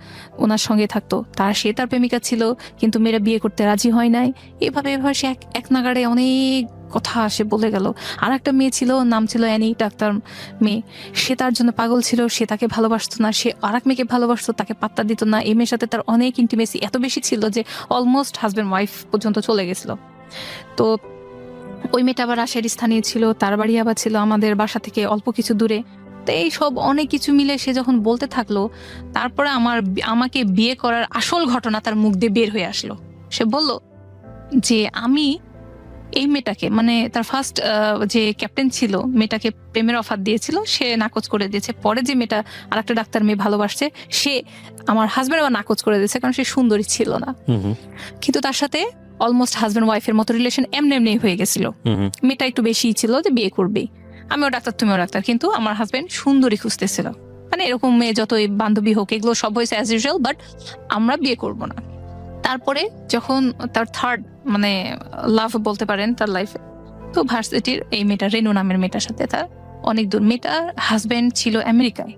ওনার সঙ্গে থাকতো, তার প্রেমিকা ছিল, কিন্তু মেয়েরা বিয়ে করতে রাজি হয় নাই। এভাবে সে এক নাগাড়ে অনেক কথা সে বলে গেল। আর একটা মেয়ে ছিল, নাম ছিল অ্যানি, ডাক্তার মেয়ে, সে তার জন্য পাগল ছিল, সে তাকে ভালোবাসতো না, সে আর এক মেয়েকে ভালোবাসতো, তাকে পাত্তা দিত না। এই মেয়ের সাথে তার অনেক ইন্টিমেসি এত বেশি ছিল যে অলমোস্ট হাজব্যান্ড ওয়াইফ পর্যন্ত চলে গেছিল। তো ওই মেয়েটা আবার রাজশাহীর স্থানীয় ছিল, তার বাড়ি আবার ছিল আমাদের বাসা থেকে অল্প কিছু দূরে। তো এই সব অনেক কিছু মিলে সে যখন বলতে থাকলো, তারপরে আমাকে বিয়ে করার আসল ঘটনা তার মুখ দিয়ে বের হয়ে আসলো। সে বলল যে আমি এই মেয়েটাকে, মানে তার ফার্স্ট যে ক্যাপ্টেন ছিল, মেয়েটাকে প্রেমের অফার দিয়েছিল, সে নাকচ করে দিয়েছে। পরে যে মেয়েটা আর একটা ডাক্তার মেয়ে ভালোবাসছে, সে আমার হাজবেন্ড আবার নাকচ করে দিয়েছে, কারণ সে সুন্দরী ছিল না। কিন্তু তার সাথে অলমোস্ট হাজব্যান্ড ওয়াইফের মতো রিলেশন এমনি হয়ে গেছিল। মেয়েটা একটু বেশি ছিল যে বিয়ে করবেই, আমিও ডাক্তার তুমিও ডাক্তার, কিন্তু আমার হাজব্যান্ড সুন্দরী খুঁজতেছিল। মানে এরকম মেয়ে যতই বান্ধবী হোক, এগুলো সব হয়েছে অ্যাজ ইউজুয়াল, বাট আমরা বিয়ে করব না। তারপরে যখন তার থার্ড মানে লাভ বলতে পারেন তার লাইফে, তো ভার্সিটির এই মেয়েটা, রেনু নামের মেয়েটার সাথে তার অনেক দূর। মেয়েটার হাজব্যান্ড ছিল আমেরিকায়,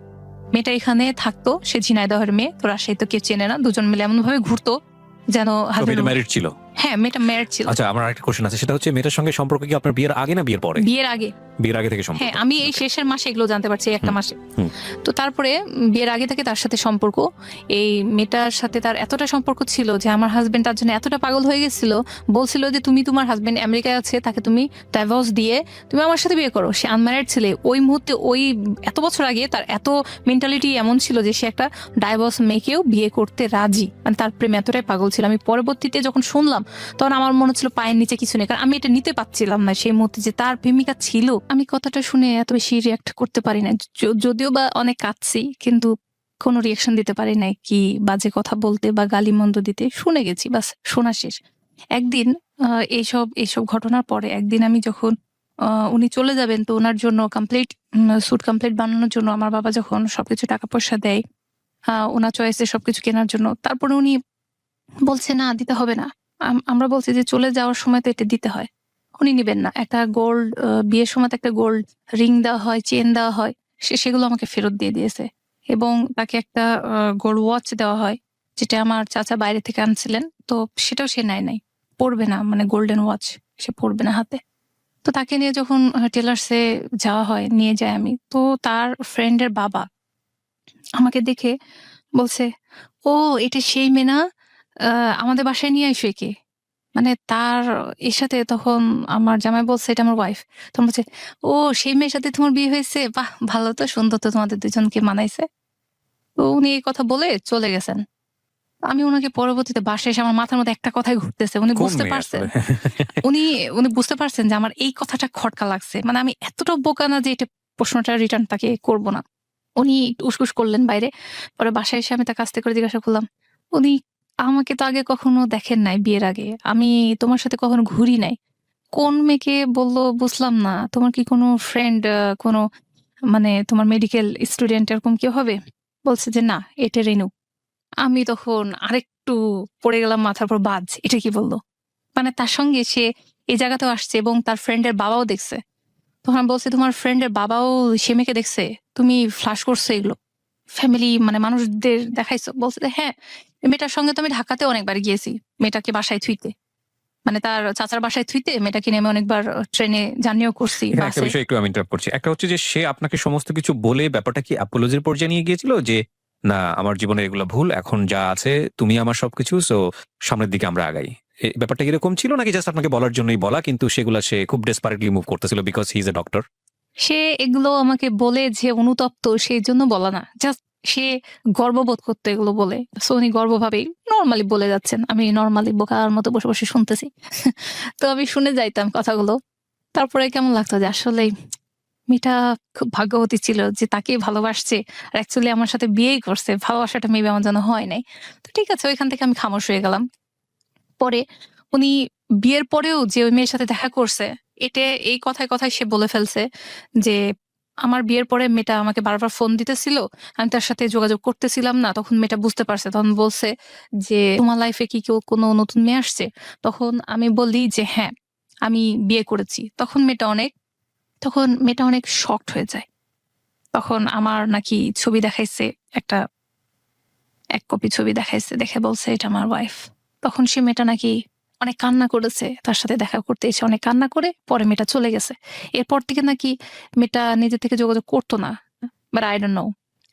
মেয়েটা এখানে থাকতো, সে ঝিনাইদহের মেয়ে, তো রাজশাহী তো কেউ চেনে না। দুজন মিলে এমন ভাবে ঘুরতো যেন হাজব্যান্ড ম্যারিড ছিল। হ্যাঁ, মেয়েটা ম্যারিড ছিল। আচ্ছা, আমার একটা কোশ্চেন আছে, সেটা হচ্ছে মেয়েটার সঙ্গে সম্পর্ক কি আপনার বিয়ের আগে না বিয়ের পরে? বিয়ের আগে। বিয়ের আগে থেকে সম্পর্ক? হ্যাঁ, আমি এই শেষের মাসে এগুলো জানতে পারছি, একটা মাসে। তো তারপরে বিয়ের আগে থেকে তার সাথে সম্পর্ক, এই মেয়েটার সাথে তার এতটা সম্পর্ক ছিল যে আমার হাজবেন্ড তার জন্য এতটা পাগল হয়ে গেছিল, বলছিল যে তুমি তোমার হাজবেন্ড আমেরিকায় আছে, তাকে তুমি ডাইভোর্স দিয়ে তুমি আমার সাথে বিয়ে করো। সে আনম্যারিড ছিল ওই মুহূর্তে, ওই এত বছর আগে তার এত মেন্টালিটি এমন ছিল যে সে একটা ডাইভোর্স মেয়েকেও বিয়ে করতে রাজি, মানে তার প্রেম এতটাই পাগল ছিল। আমি পরবর্তীতে যখন শুনলাম তখন আমার মনে হচ্ছিল পায়ের নিচে কিছু নেই, কারণ আমি এটা নিতে পারছিলাম না সেই মুহূর্তে যে তার প্রেমিকা ছিল। আমি কথাটা শুনে এত বেশি রিয়াক্ট করতে পারি না, যদিও বা অনেক কাঁদছি, কিন্তু কোনো রিয়াকশন দিতে পারি না, কি বাজে কথা বলতে বা গালি মন্দ দিতে। শুনে গেছি, বাস শোনা শেষ। একদিন এইসব ঘটনার পরে একদিন আমি যখন উনি চলে যাবেন, তো ওনার জন্য স্যুট কমপ্লিট বানানোর জন্য আমার বাবা যখন সবকিছু টাকা পয়সা দেয় ওনার চয়েসে সবকিছু কেনার জন্য, তারপরে উনি বলছে না দিতে হবে না। আমরা বলছি যে চলে যাওয়ার সময় তো এটা দিতে হয়। উনি নিবেন না। একটা গোল্ড, বিয়ের সময় তো একটা গোল্ড রিং দেওয়া হয়, চেন দেওয়া হয়, সেগুলো আমাকে ফেরত দিয়ে দিয়েছে। এবং তাকে একটা গোল্ড ওয়াচ দেওয়া হয়, যেটা আমার চাচা বাইরে থেকে আনছিলেন, তো সেটাও সে নেয় নাই, পরবে না, মানে গোল্ডেন ওয়াচ সে পরবে না হাতে। তো তাকে নিয়ে যখন টেলার্সে যাওয়া হয়, নিয়ে যাই আমি, তো তার ফ্রেন্ডের বাবা আমাকে দেখে বলছে, ও এটা সেই মেয়ে না, আমাদের বাসায় নিয়ে আইসো একে। মানে তার এর সাথে তখন আমার জামাই বলছে এটা আমার ওয়াইফ, তখন বলছে ও সেই মেয়ের সাথে তোমার বিয়ে হয়েছে, বাহ ভালো তো, সুন্দর তো, তোমাদের দুজনকে মানাইছে। তো উনি এই কথা বলে চলে গেছেন। আমি ওনাকে পরবর্তীতে বাসায় এসে আমার মাথার মধ্যে একটা কথাই ঘুরতেছে, উনি কোন বুঝতে মেয়ে পারছেন, আসলে? উনি বুঝতে পারছেন যে আমার এই কথাটা খটকা লাগছে, মানে আমি এতটা বোকা না যে এটা প্রশ্নটা রিটার্ন তাকে করব না। উনি একটু উসকুস করলেন বাইরে, পরে বাসায় এসে আমি তার কাছ থেকে করে জিজ্ঞাসা করলাম, উনি আমাকে তো আগে কখনো দেখেন নাই, বিয়ের আগে আমি তোমার সাথে কখনো ঘুরি নাই, কোন মেয়েকে বললো বুঝলাম না, তোমার কি কোনো ফ্রেন্ড, কোনো মানে তোমার মেডিকেল স্টুডেন্ট এরকম কেউ হবে? বলছে যে না, এটা রেনু। আমি তখন আরেকটু পড়ে গেলাম মাথার উপর বাজ, এটা কি বললো? মানে তার সঙ্গে সে এই জায়গাতেও আসছে এবং তার ফ্রেন্ডের বাবাও দেখছে। তখন আমি বলছি, তোমার ফ্রেন্ডের বাবাও সে মেয়েকে দেখছে, তুমি ফ্লাশ করছো এগুলো ফ্যামিলি মানে মানুষদের দেখাইছো? বলছে যে, হ্যাঁ, মেয়েটার সঙ্গে তো আমি ঢাকাতে অনেকবার গিয়েছি মেয়েটাকে বাসায় থুইতে, মানে তার চাচার বাসায় থুইতে মেয়েটাকে নিয়ে আমি অনেকবার ট্রেনে জার্নিও করছি, এখানে একটা বাসে। বিষয় একটু আমি ইন্টারাপ্ট করছি। একটা হচ্ছে যে সে আপনাকে সমস্ত কিছু বলে ব্যাপারটা কি অ্যাপোলজির পর্যায়ে নিয়ে গিয়েছিল যে না আমার জীবনে এগুলো ভুল, এখন যা আছে তুমি আমার সবকিছু, সো সামনের দিকে আমরা আগাই। এই ব্যাপারটা কিরকম ছিল নাকি জাস্ট আপনাকে বলার জন্যই বলা, কিন্তু সেগুলা সে খুব ডেসপারেটলি মুভ করতেছিল because he is a doctor? সে এগুলো আমাকে বলে যে অনুতপ্ত সেই জন্য বলা না, জাস্ট সে গর্ববোধ করতো এগুলো বলে। সো উনি গর্বভাবেই নর্মালি বলে যাচ্ছেন, আমি নর্মালি বোকার মতো বসে বসে শুনতেছি। তো আমি শুনে যাইতাম কথাগুলো। তারপরে কেমন লাগতো যে আসলে মেয়েটা খুব ভাগ্যবতী ছিল যে তাকেই ভালোবাসছে, আর অ্যাকচুয়ালি আমার সাথে বিয়েই করছে, ভালোবাসাটা মেবি আমার জন্য হয় নাই। তো ঠিক আছে, ওইখান থেকে আমি খামোশ হয়ে গেলাম। পরে উনি বিয়ের পরেও যে ওই মেয়ের সাথে দেখা করছে, এটা এই কথায় কথায় সে বলে ফেলছে যে আমার বিয়ের পরে মেয়েটা আমাকে বারবার ফোন দিতেছিল, আমি তার সাথে যোগাযোগ করতেছিলাম না। তখন মেয়েটা বুঝতে পারছে, তখন বলছে যে তোমার লাইফে কি কেউ কোনো নতুন মেয়ে আসছে? তখন আমি বলি যে হ্যাঁ, আমি বিয়ে করেছি। তখন মেয়েটা অনেক শকড হয়ে যায়। তখন আমার নাকি ছবি দেখাইছে, একটা ১ কপি ছবি দেখাইছে, দেখে বলছে এটা আমার ওয়াইফ। তখন সে মেয়েটা নাকি অনেক কান্না করেছে, তার সাথে দেখা করতে এসে অনেক কান্না করে পরে মেয়েটা চলে গেছে। এরপর থেকে নাকি মেয়েটা নিজে থেকে যোগাযোগ করতো না, বাট আই ডোন্ট নো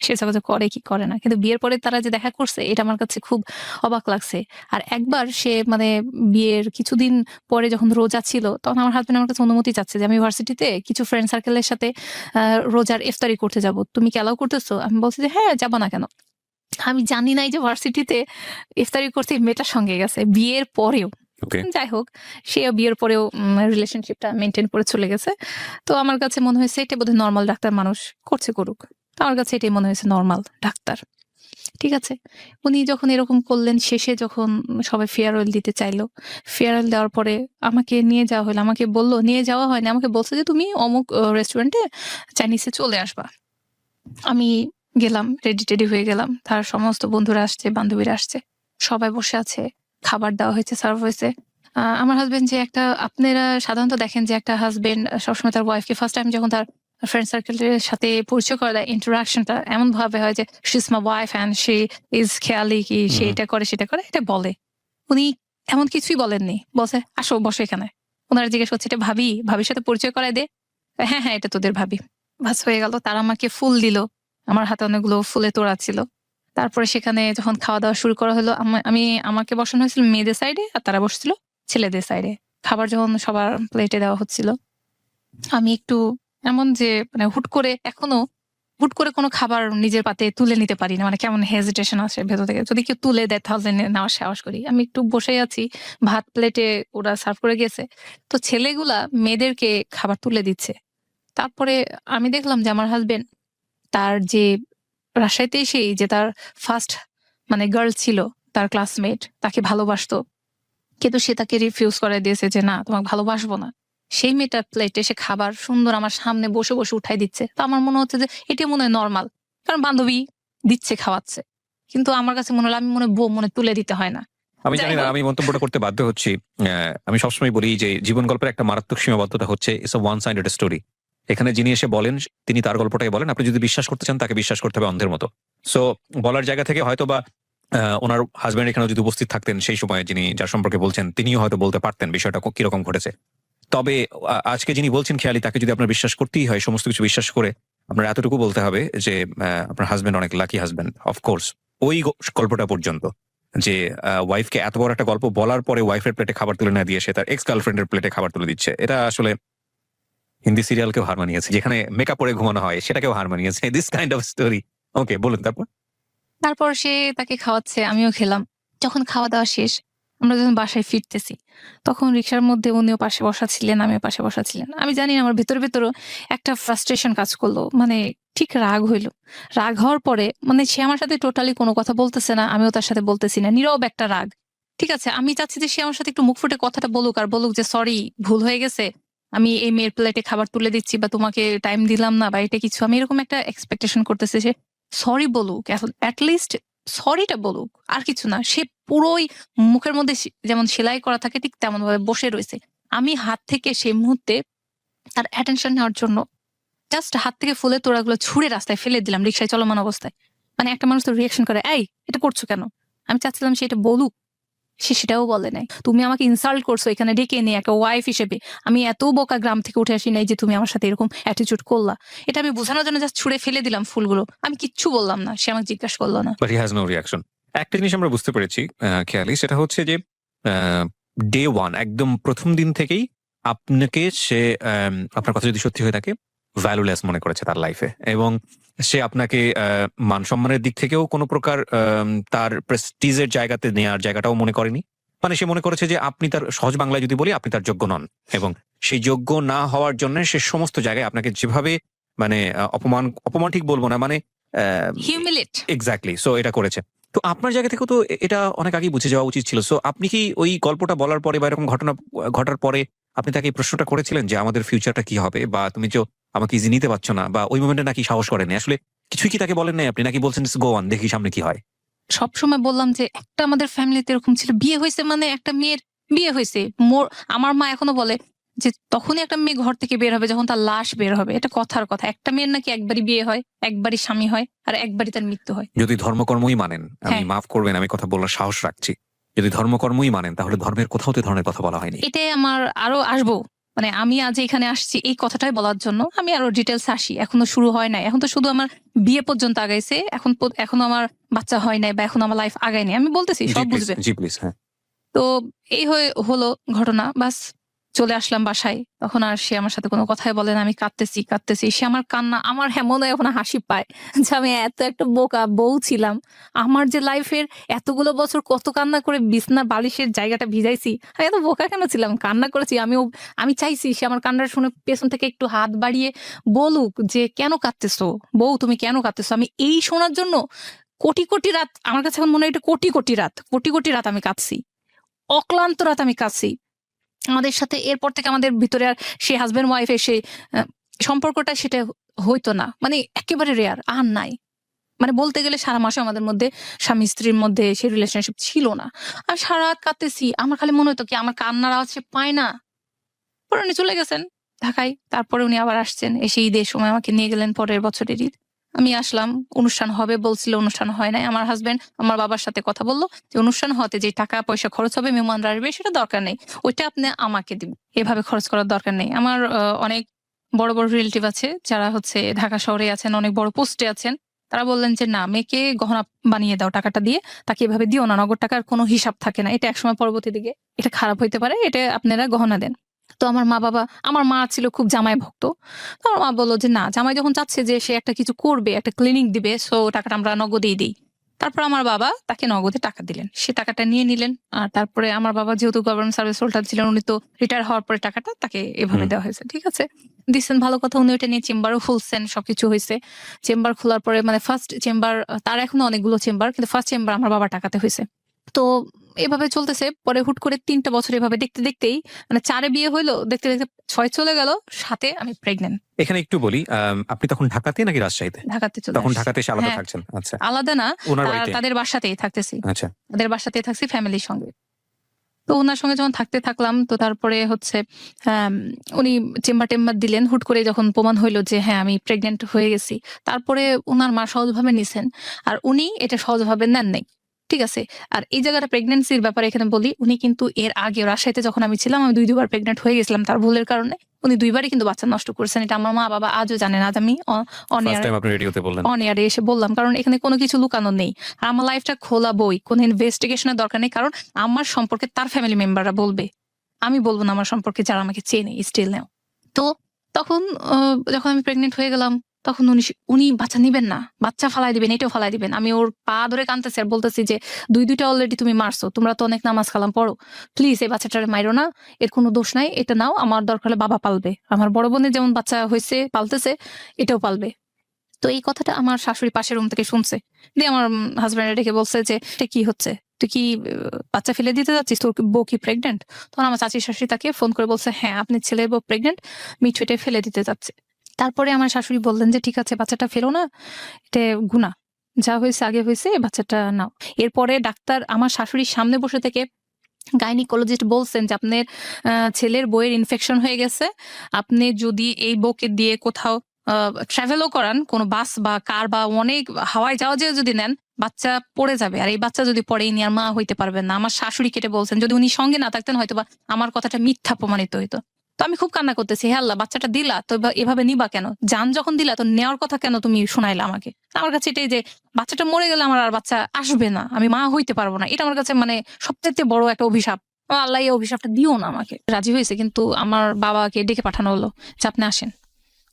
সে যোগাযোগ করে কি করে না। কিন্তু বিয়ের পরে তারা যে দেখা করছে এটা আমার কাছে খুব অবাক লাগছে। আর একবার সে মানে বিয়ের কিছুদিন পরে যখন রোজা ছিল, তখন আমার হাজবেন্ড আমার কাছে অনুমতি চাচ্ছে যে আমি ইউনিভার্সিটিতে কিছু ফ্রেন্ড সার্কেলের সাথে রোজার ইফতারি করতে যাব, তুমি কি অ্যালাউ করতেছো? আমি বলছি যে হ্যাঁ, যাবো না কেন। আমি জানি নাই যে ভার্সিটিতে ইফতারি করতে মেয়েটার সঙ্গে গেছে বিয়ের পরেও। ওকে। যাই হোক, সেও বিয়ের পরেও রিলেশনশিপটা মেনটেন করে চলে গেছে। তো আমার কাছে মনে হয়েছে এটা বোধহয় নর্মাল, ডাক্তার মানুষ করছে করুক। তো আমার কাছে এটাই মনে হয়েছে নর্মাল ডাক্তার। ঠিক আছে, উনি যখন এরকম করলেন, শেষে যখন সবাই ফেয়ারওয়েল দিতে চাইলো, ফেয়ারওয়েল দেওয়ার পরে আমাকে নিয়ে যাওয়া হলো। আমাকে বললো, নিয়ে যাওয়া হয়নি, আমাকে বলছে যে তুমি অমুক রেস্টুরেন্টে চাইনিজে চলে আসবা। আমি গেলাম, রেডি টেডি হয়ে গেলাম। তার সমস্ত বন্ধুরা আসছে, বান্ধবীরা আসছে, সবাই বসে আছে, খাবার দেওয়া হয়েছে, সার্ভ হয়েছে। আমার হাজবেন্ড যে একটা, আপনারা সাধারণত দেখেন যে একটা হাজবেন্ড সবসময় তার ওয়াইফকে ফার্স্ট টাইম যখন তার ফ্রেন্ড সার্কেলের সাথে পরিচয় করে দেয়, ইন্টারাকশনটা এমন ভাবে হয় যে she is my wife and she is খেয়ালি, কি সে এটা করে সেটা করে, এটা বলে। উনি এমন কিছুই বলেননি, বলছে আসো বসো এখানে। ওনারা জিজ্ঞেস করছে এটা ভাবি, ভাবির সাথে পরিচয় করায় দে। হ্যাঁ হ্যাঁ, এটা তোদের ভাবি। বাস হয়ে গেল। তারা আমাকে ফুল দিল, আমার হাতে অনেকগুলো ফুলে তোড়া ছিল। তারপরে সেখানে যখন খাওয়া দাওয়া শুরু করা হলো, আমাকে বসানো হয়েছিল মেয়েদের সাইডে আর তারা বসছিল ছেলেদের সাইডে। খাবার যখন সবার প্লেটে দেওয়া হচ্ছিল, আমি একটু এমন যে মানে হুট করে কোনো খাবার নিজের পাতে তুলে নিতে পারি না, মানে কেমন হেজিটেশন আসে ভেতর থেকে। যদি কেউ তুলে দেয় তাহলে নেওয়ার সাহস করি। আমি একটু বসে আছি, ভাত প্লেটে ওরা সার্ভ করে গেছে, তো ছেলেগুলা মেয়েদেরকে খাবার তুলে দিচ্ছে। তারপরে আমি দেখলাম যে আমার হাজবেন্ড তার যে রাজশাহীতে এসেই যে তার ফার্স্ট মানে গার্ল ছিল, তার ক্লাসমেট, তাকে ভালোবাসতো, কিন্তু সে তাকে রিফিউজ করে দিয়েছে যে না, তোমাকে ভালোবাসবো না। সেই মেয়েটার প্লেটে সে খাবার সুন্দর আমার সামনে বসে বসে উঠাই দিচ্ছে। তো আমার মনে হচ্ছে যে এটা মনে হয় নর্মাল, কারণ বান্ধবী দিচ্ছে, খাওয়াচ্ছে। কিন্তু আমার কাছে মনে হলো আমি মনে তুলে দিতে হয় না। আমি যাই জানি না, হোক। আমি মন্তব্যটা করতে বাধ্য হচ্ছি। আমি সবসময় বলি যে জীবন গল্পের একটা মারাত্মক সীমাবদ্ধতা হচ্ছে it's a one sided story. এখানে যিনি এসে বলেন তিনি তার গল্পটাই বলেন, আপনি যদি বিশ্বাস করতে চান তাকে বিশ্বাস করতে হবে অন্ধের মতো। সো বলার জায়গা থেকে হয়তো বা ওনার হাজবেন্ড এখানে যদি উপস্থিত থাকতেন সেই সময়, যিনি যার সম্পর্কে বলছেন, তিনিও হয়তো বলতে পারতেন বিষয়টা কিরকম ঘটেছে। তবে আজকে যিনি বলছেন খেয়ালি, তাকে যদি আপনার বিশ্বাস করতেই হয়, সমস্ত কিছু বিশ্বাস করে আপনার এতটুকু বলতে হবে যে আপনার হাজবেন্ড অনেক লাকি হাজবেন্ড। অফকোর্স ওই গল্পটা পর্যন্ত যে ওয়াইফকে এত বড় একটা গল্প বলার পরে ওয়াইফের প্লেটে খাবার তুলে না দিয়ে সে তার এক্স গার্লফ্রেন্ডের প্লেটে খাবার তুলে দিচ্ছে, এটা আসলে হিন্দি সিরিয়ালকেও হার মানিয়েছে, যেখানে মেকআপ পরে ঘুমানো হয় সেটাকেও হার মানিয়েছে। This kind of story. Okay, বলুন তারপর। তারপর সে তাকে খাওয়াচ্ছে, আমিও খেলাম। যখন খাওয়া দাওয়া শেষ, আমরা যখন বাসায় ফিরতেছি, তখন রিক্সার মধ্যে উনিও পাশে বসা ছিলেন, আমিও পাশে বসা ছিলেন। আমি জানি না, আমার ভেতরেও একটা ফ্রাস্ট্রেশন কাজ করলো, মানে ঠিক রাগ হইলো। রাগ হওয়ার পরে মানে সে আমার সাথে টোটালি কোনো কথা বলতেছে না, আমিও তার সাথে বলতেছি না, নীরব একটা রাগ। ঠিক আছে, আমি চাচ্ছি যে সে আমার সাথে একটু মুখ ফুটে কথাটা বলুক, আর বলুক যে সরি, ভুল হয়ে গেছে, আমি এই মেয়ের প্লেটে খাবার তুলে দিচ্ছি, বা তোমাকে টাইম দিলাম না, বা এটা কিছু। আমি এরকম একটা এক্সপেকটেশন করতেছি, সে সরি বলুক, অ্যাটলিস্ট সরিটা বলুক, আর কিছু না। সে পুরোই মুখের মধ্যে যেমন সেলাই করা থাকে ঠিক তেমন ভাবে বসে রয়েছে। আমি হাত থেকে সেই মুহূর্তে তার অ্যাটেনশন নেওয়ার জন্য জাস্ট হাত থেকে ফুলের তোড়াগুলো ছুঁড়ে রাস্তায় ফেলে দিলাম রিক্সায় চলমান অবস্থায়। মানে একটা মানুষ তো রিয়াকশন করে, এই এটা করছো কেন? আমি চাচ্ছিলাম সে এটা বলুক, সে সেটাও বলে নাই। তুমি আমাকে ইনসাল্ট করছো এখানে ডেকে নিয়ে একটা ওয়াইফ হিসেবে। আমি এত বোকা গ্রাম থেকে উঠে আসি নাই যে তুমি আমার সাথে এরকম অ্যাটিটিউড করলা। এটা আমি বোঝানোর জন্য জাস্ট ছুঁড়ে ফেলে দিলাম ফুলগুলো। আমি কিচ্ছু বললাম না, সে আমাকে জিজ্ঞাসা করলো না। But he has no reaction. একটা জিনিস আমরা বুঝতে পেরেছি খেয়ালি, সেটা হচ্ছে যে ডে ওয়ান একদম প্রথম দিন থেকেই আপনাকে সে আপনার কথা যদি সত্যি হয়ে থাকে ভ্যালুলেস মনে করেছে তার লাইফে, এবং সে আপনাকে মান সম্মানের দিক থেকেও কোনো প্রকার তার প্রেস্টিজের জায়গাতে নেওয়ার জায়গাটাও মনে করেনি। মানে সে মনে করেছে যে আপনি তার, সহজ বাংলায় যদি বলি, আপনি তার যোগ্য নন, এবং সেই যোগ্য না হওয়ার জন্য সে সমস্ত জায়গায় আপনাকে যেভাবে মানে অপমান ঠিক বলবো না, মানে হিউমিলেট। এক্স্যাক্টলি, সো এটা করেছে। তো আপনার জায়গা থেকেও তো এটা অনেক আগে বুঝে যাওয়া উচিত ছিল। সো আপনি কি ওই গল্পটা বলার পরে বা এরকম ঘটনা ঘটার পরে আপনি তাকে এই প্রশ্নটা করেছিলেন যে আমাদের ফিউচারটা কি হবে, বা তুমি যে আমাকে ইজি নিতে পারছো না, বা ওই মোমেন্টে নাকি সাহস করেনি আসলে? কিছুই কি তাকে বলেন নাই আপনি, নাকি বলছেন গো অন, দেখি সামনে কি হয়? সবসময় বললাম যে একটা আমাদের ফ্যামিলিতে এরকম ছিল, বিয়ে হয়েছে মানে একটা মেয়ের বিয়ে হয়েছে। আমার মা এখনো বলে যে তখনই একটা মেয়ে ঘর থেকে বের হবে যখন তার লাশ বের হবে। এটা কথার কথা। একটা মেয়ের নাকি একবারই বিয়ে হয়, একবারই স্বামী হয়, আর একবারই তার মৃত্যু হয়। যদি ধর্মকর্মই মানেন, আমি হ্যাঁ। মাফ করবেন আমি কথা বলার সাহস রাখছি, যদি ধর্মকর্মই মানেন তাহলে ধর্মের কোথাও তো এই ধরনের কথা বলা হয়নি। এটাই আমার আরো আসবো, মানে আমি আজ এখানে আসছি এই কথাটাই বলার জন্য। আমি আরো ডিটেলস আসি, এখনো শুরু হয় নাই। এখন তো শুধু আমার বিয়ে পর্যন্ত আগাইছে, এখনো আমার বাচ্চা হয় নাই, বা এখন আমার লাইফ আগায়নি। আমি বলতেছি জি সব প্লিজ, বুঝবে। জি প্লিজ। হ্যাঁ, তো এই হলো ঘটনা, বাস চলে আসলাম বাসায়। তখন আর সে আমার সাথে কোনো কথাই বলে না। আমি কাঁদতেছি। সে আমার কান্না, আমার মনে হয় এখন হাসি পায় যে আমি এত একটা বোকা বউ ছিলাম। আমার যে লাইফের এতগুলো বছর কত কান্না করে বিছনা বালিশের জায়গাটা ভিজাইছি। আমি এত বোকা কেন ছিলাম? কান্না করেছি। আমি চাইছি সে আমার কান্নার শুনে পেছন থেকে একটু হাত বাড়িয়ে বলুক যে কেন কাঁদতেছো বউ, তুমি কেন কাঁদতেছো? আমি এই শোনার জন্য কোটি রাত, আমার কাছে এখন মনে হয় এটা কোটি রাত আমি কাঁদছি। অক্লান্ত রাত আমি কাঁদছি। আমাদের সাথে এরপর থেকে আমাদের ভিতরে আর সে হাজবেন্ড ওয়াইফ এসে সম্পর্কটা সেটা হইতো না। মানে একেবারে রেয়ার, আর নাই। মানে বলতে গেলে সারা মাসে আমাদের মধ্যে স্বামী স্ত্রীর মধ্যে সে রিলেশনশিপ ছিল না। আমি সারা রাত কাঁদতেছি। আমার খালি মনে হতো কি আমার কান্নার আওয়াজ সে পায় না। পরে উনি চলে গেছেন ঢাকায়। তারপরে উনি আবার আসছেন, এসে ঈদের সময় আমাকে নিয়ে গেলেন পরের বছরের ঈদ। আমি আসলাম, অনুষ্ঠান হবে বলছিল, অনুষ্ঠান হয় নাই। আমার হাজবেন্ড আমার বাবার সাথে কথা বললো যে অনুষ্ঠান হতে যে টাকা পয়সা খরচ হবে, মেহমানরা আসবে, সেটা দরকার নেই, ওইটা আপনি আমাকে দিবেন, এভাবে খরচ করার দরকার নেই। আমার অনেক বড় রিলেটিভ আছে যারা হচ্ছে ঢাকা শহরে আছেন, অনেক বড় পোস্টে আছেন। তারা বললেন যে না, মেয়েকে গহনা বানিয়ে দাও টাকাটা দিয়ে, তাকে এভাবে দিও না, নগদ টাকার কোনো হিসাব থাকে না, এটা একসময় পরবর্তী দিকে এটা খারাপ হইতে পারে, এটা আপনারা গহনা দেন। তো আমার মা ছিল খুব জামাই ভক্ত। তো আমার মা বললো যে না, জামাই যখন চাচ্ছে যে সে একটা কিছু করবে, একটা ক্লিনিক দিবে, সো টাকাটা আমরা নগদেই দিই। তারপর আমার বাবা তাকে নগদে টাকা দিলেন, সে টাকাটা নিয়ে নিলেন। আর তারপরে আমার বাবা যেহেতু গভর্নমেন্ট সার্ভিস হোল্ডার ছিলেন, উনি তো রিটায়ার হওয়ার পরে টাকাটা তাকে এভাবে দেওয়া হয়েছে। ঠিক আছে, দিচ্ছেন, ভালো কথা। উনি ওইটা নিয়ে চেম্বারও খুলছেন, সবকিছু হয়েছে। চেম্বার খোলার পরে মানে ফার্স্ট চেম্বার, তার এখনো অনেকগুলো চেম্বার, কিন্তু ফার্স্ট চেম্বার আমার বাবা টাকাতে হয়েছে। তো এভাবে চলতেছে। পরে হুট করে ৩টা বছর এভাবে দেখতেই মানে ৪-এ বিয়ে হইলো, দেখতে ৬ চলে গেল, ৭-এ আমি প্রেগনেন্ট। এখানে একটু বলি, আপনি তখন ঢাকাতে নাকি রাজশাহীতে? ঢাকাতে চলে তখন আসছি। ঢাকাতে এসে আলাদা হ্যাঁ, থাকছেন? আচ্ছা, আলাদা না, ওনার বাড়িতে? তাদের বাসাতেই থাকতেছি। আচ্ছা, তাদের বাসাতেই থাকছি ফ্যামিলির সঙ্গে। তো ওনার সঙ্গে যখন থাকতে থাকলাম, তো তারপরে হচ্ছে উনি চেম্বার দিলেন। হুট করে যখন প্রমাণ হইলো যে হ্যাঁ আমি প্রেগনেন্ট হয়ে গেছি, তারপরে উনার মা সহজভাবে নিছেন, আর উনি এটা সহজভাবে নেন নাই। ঠিক আছে। আর এই জায়গাটা প্রেগন্যান্সির ব্যাপারে এখানে বলি, উনি কিন্তু এর আগে রাজশাহীতে যখন আমি ছিলাম, আমি ২বার প্রেগনেন্ট হয়ে গেছিলাম তার ভুলের কারণে। উনি ২বারই কিন্তু বাচ্চা নষ্ট করেছেন। এটা আমার মা বাবা আজও জানেন। আজ আমি ফার্স্ট টাইম আপনি রেডিওতে বললেন। অন এয়ারে এসে বললাম, কারণ এখানে কোনো কিছু লুকানো নেই। আর আমার লাইফটা খোলা বই, কোনো ইনভেস্টিগেশনের দরকার নেই, কারণ আমার সম্পর্কে তার ফ্যামিলি মেম্বাররা বলবে, আমি বলবো না আমার সম্পর্কে যারা আমাকে চেনে স্টিল নাও। তো তখন যখন আমি প্রেগনেন্ট হয়ে গেলাম, তখন উনি বাচ্চা নিবেন না, বাচ্চা ফালাই দিবেন, এটাও ফালাই দিবেন। আমি ওর পা ধরে কাঁদতেছি আর বলতেছি যে ২টা অলরেডি তুমি মারছো, তোমরা তো অনেক নামাজ কালাম পড়ো, প্লিজ এই বাচ্চাটারে মাইরো না, এর কোনো দোষ নাই, এটা নাও, আমার দরকার হলে বাবা পালবে, আমার বড় বোনের যেমন বাচ্চা হয়েছে পালতেছে, এটাও পালবে। তো এই কথাটা আমার শাশুড়ি পাশের রুম থেকে শুনছে, দিয়ে আমার হাজবেন্ড ডেকে বলছে যে এটা কি হচ্ছে, তুই কি বাচ্চা ফেলে দিতে যাচ্ছিস, তোর বউ কি প্রেগনেন্ট? তখন আমার চাচি শাশুড়ি তাকে ফোন করে বলছে হ্যাঁ আপনি ছেলের বউ প্রেগনেন্ট, মিঠু এটা ফেলে দিতে যাচ্ছে। তারপরে আমার শাশুড়ি বললেন যে ঠিক আছে বাচ্চাটা ফেলো না, এটা গুনাহ, যা হয়েছে আগে হয়েছে, বাচ্চাটা নাও। এরপরে ডাক্তার আমার শাশুড়ির সামনে বসে থেকে গাইনিকোলজিস্ট বলছেন যে আপনার ছেলের বইয়ের ইনফেকশন হয়ে গেছে, আপনি যদি এই বউকে দিয়ে কোথাও ট্রাভেলও করান, কোনো বাস বা কার বা অনেক হাওয়ায় যাওয়া যায় যদি নেন, বাচ্চা পড়ে যাবে, আর এই বাচ্চা যদি পড়ে ইনি আর মা হইতে পারবেন না। আমার শাশুড়ি কেটে বলছেন যদি উনি সঙ্গে না থাকতেন হয়তো বা আমার কথাটা মিথ্যা প্রমাণিত হইতো। তো আমি খুব কান্না করতেছি, হে আল্লাহ, বাচ্চাটা দিলা তো এভাবে নিবা কেন? জান যখন দিলা তো নেওয়ার কথা কেন তুমি শোনাইলা আমাকে? আমার কাছে এটাই যে বাচ্চাটা মরে গেলে আমার আর বাচ্চা আসবে না, আমি মা হইতে পারবো না, এটা আমার কাছে মানে সবচেয়ে বড় একটা অভিশাপ। আল্লাহ এই অভিশাপটা দিও না আমাকে। রাজি হয়েছে, কিন্তু আমার বাবাকে ডেকে পাঠানো হলো যে আপনি আসেন।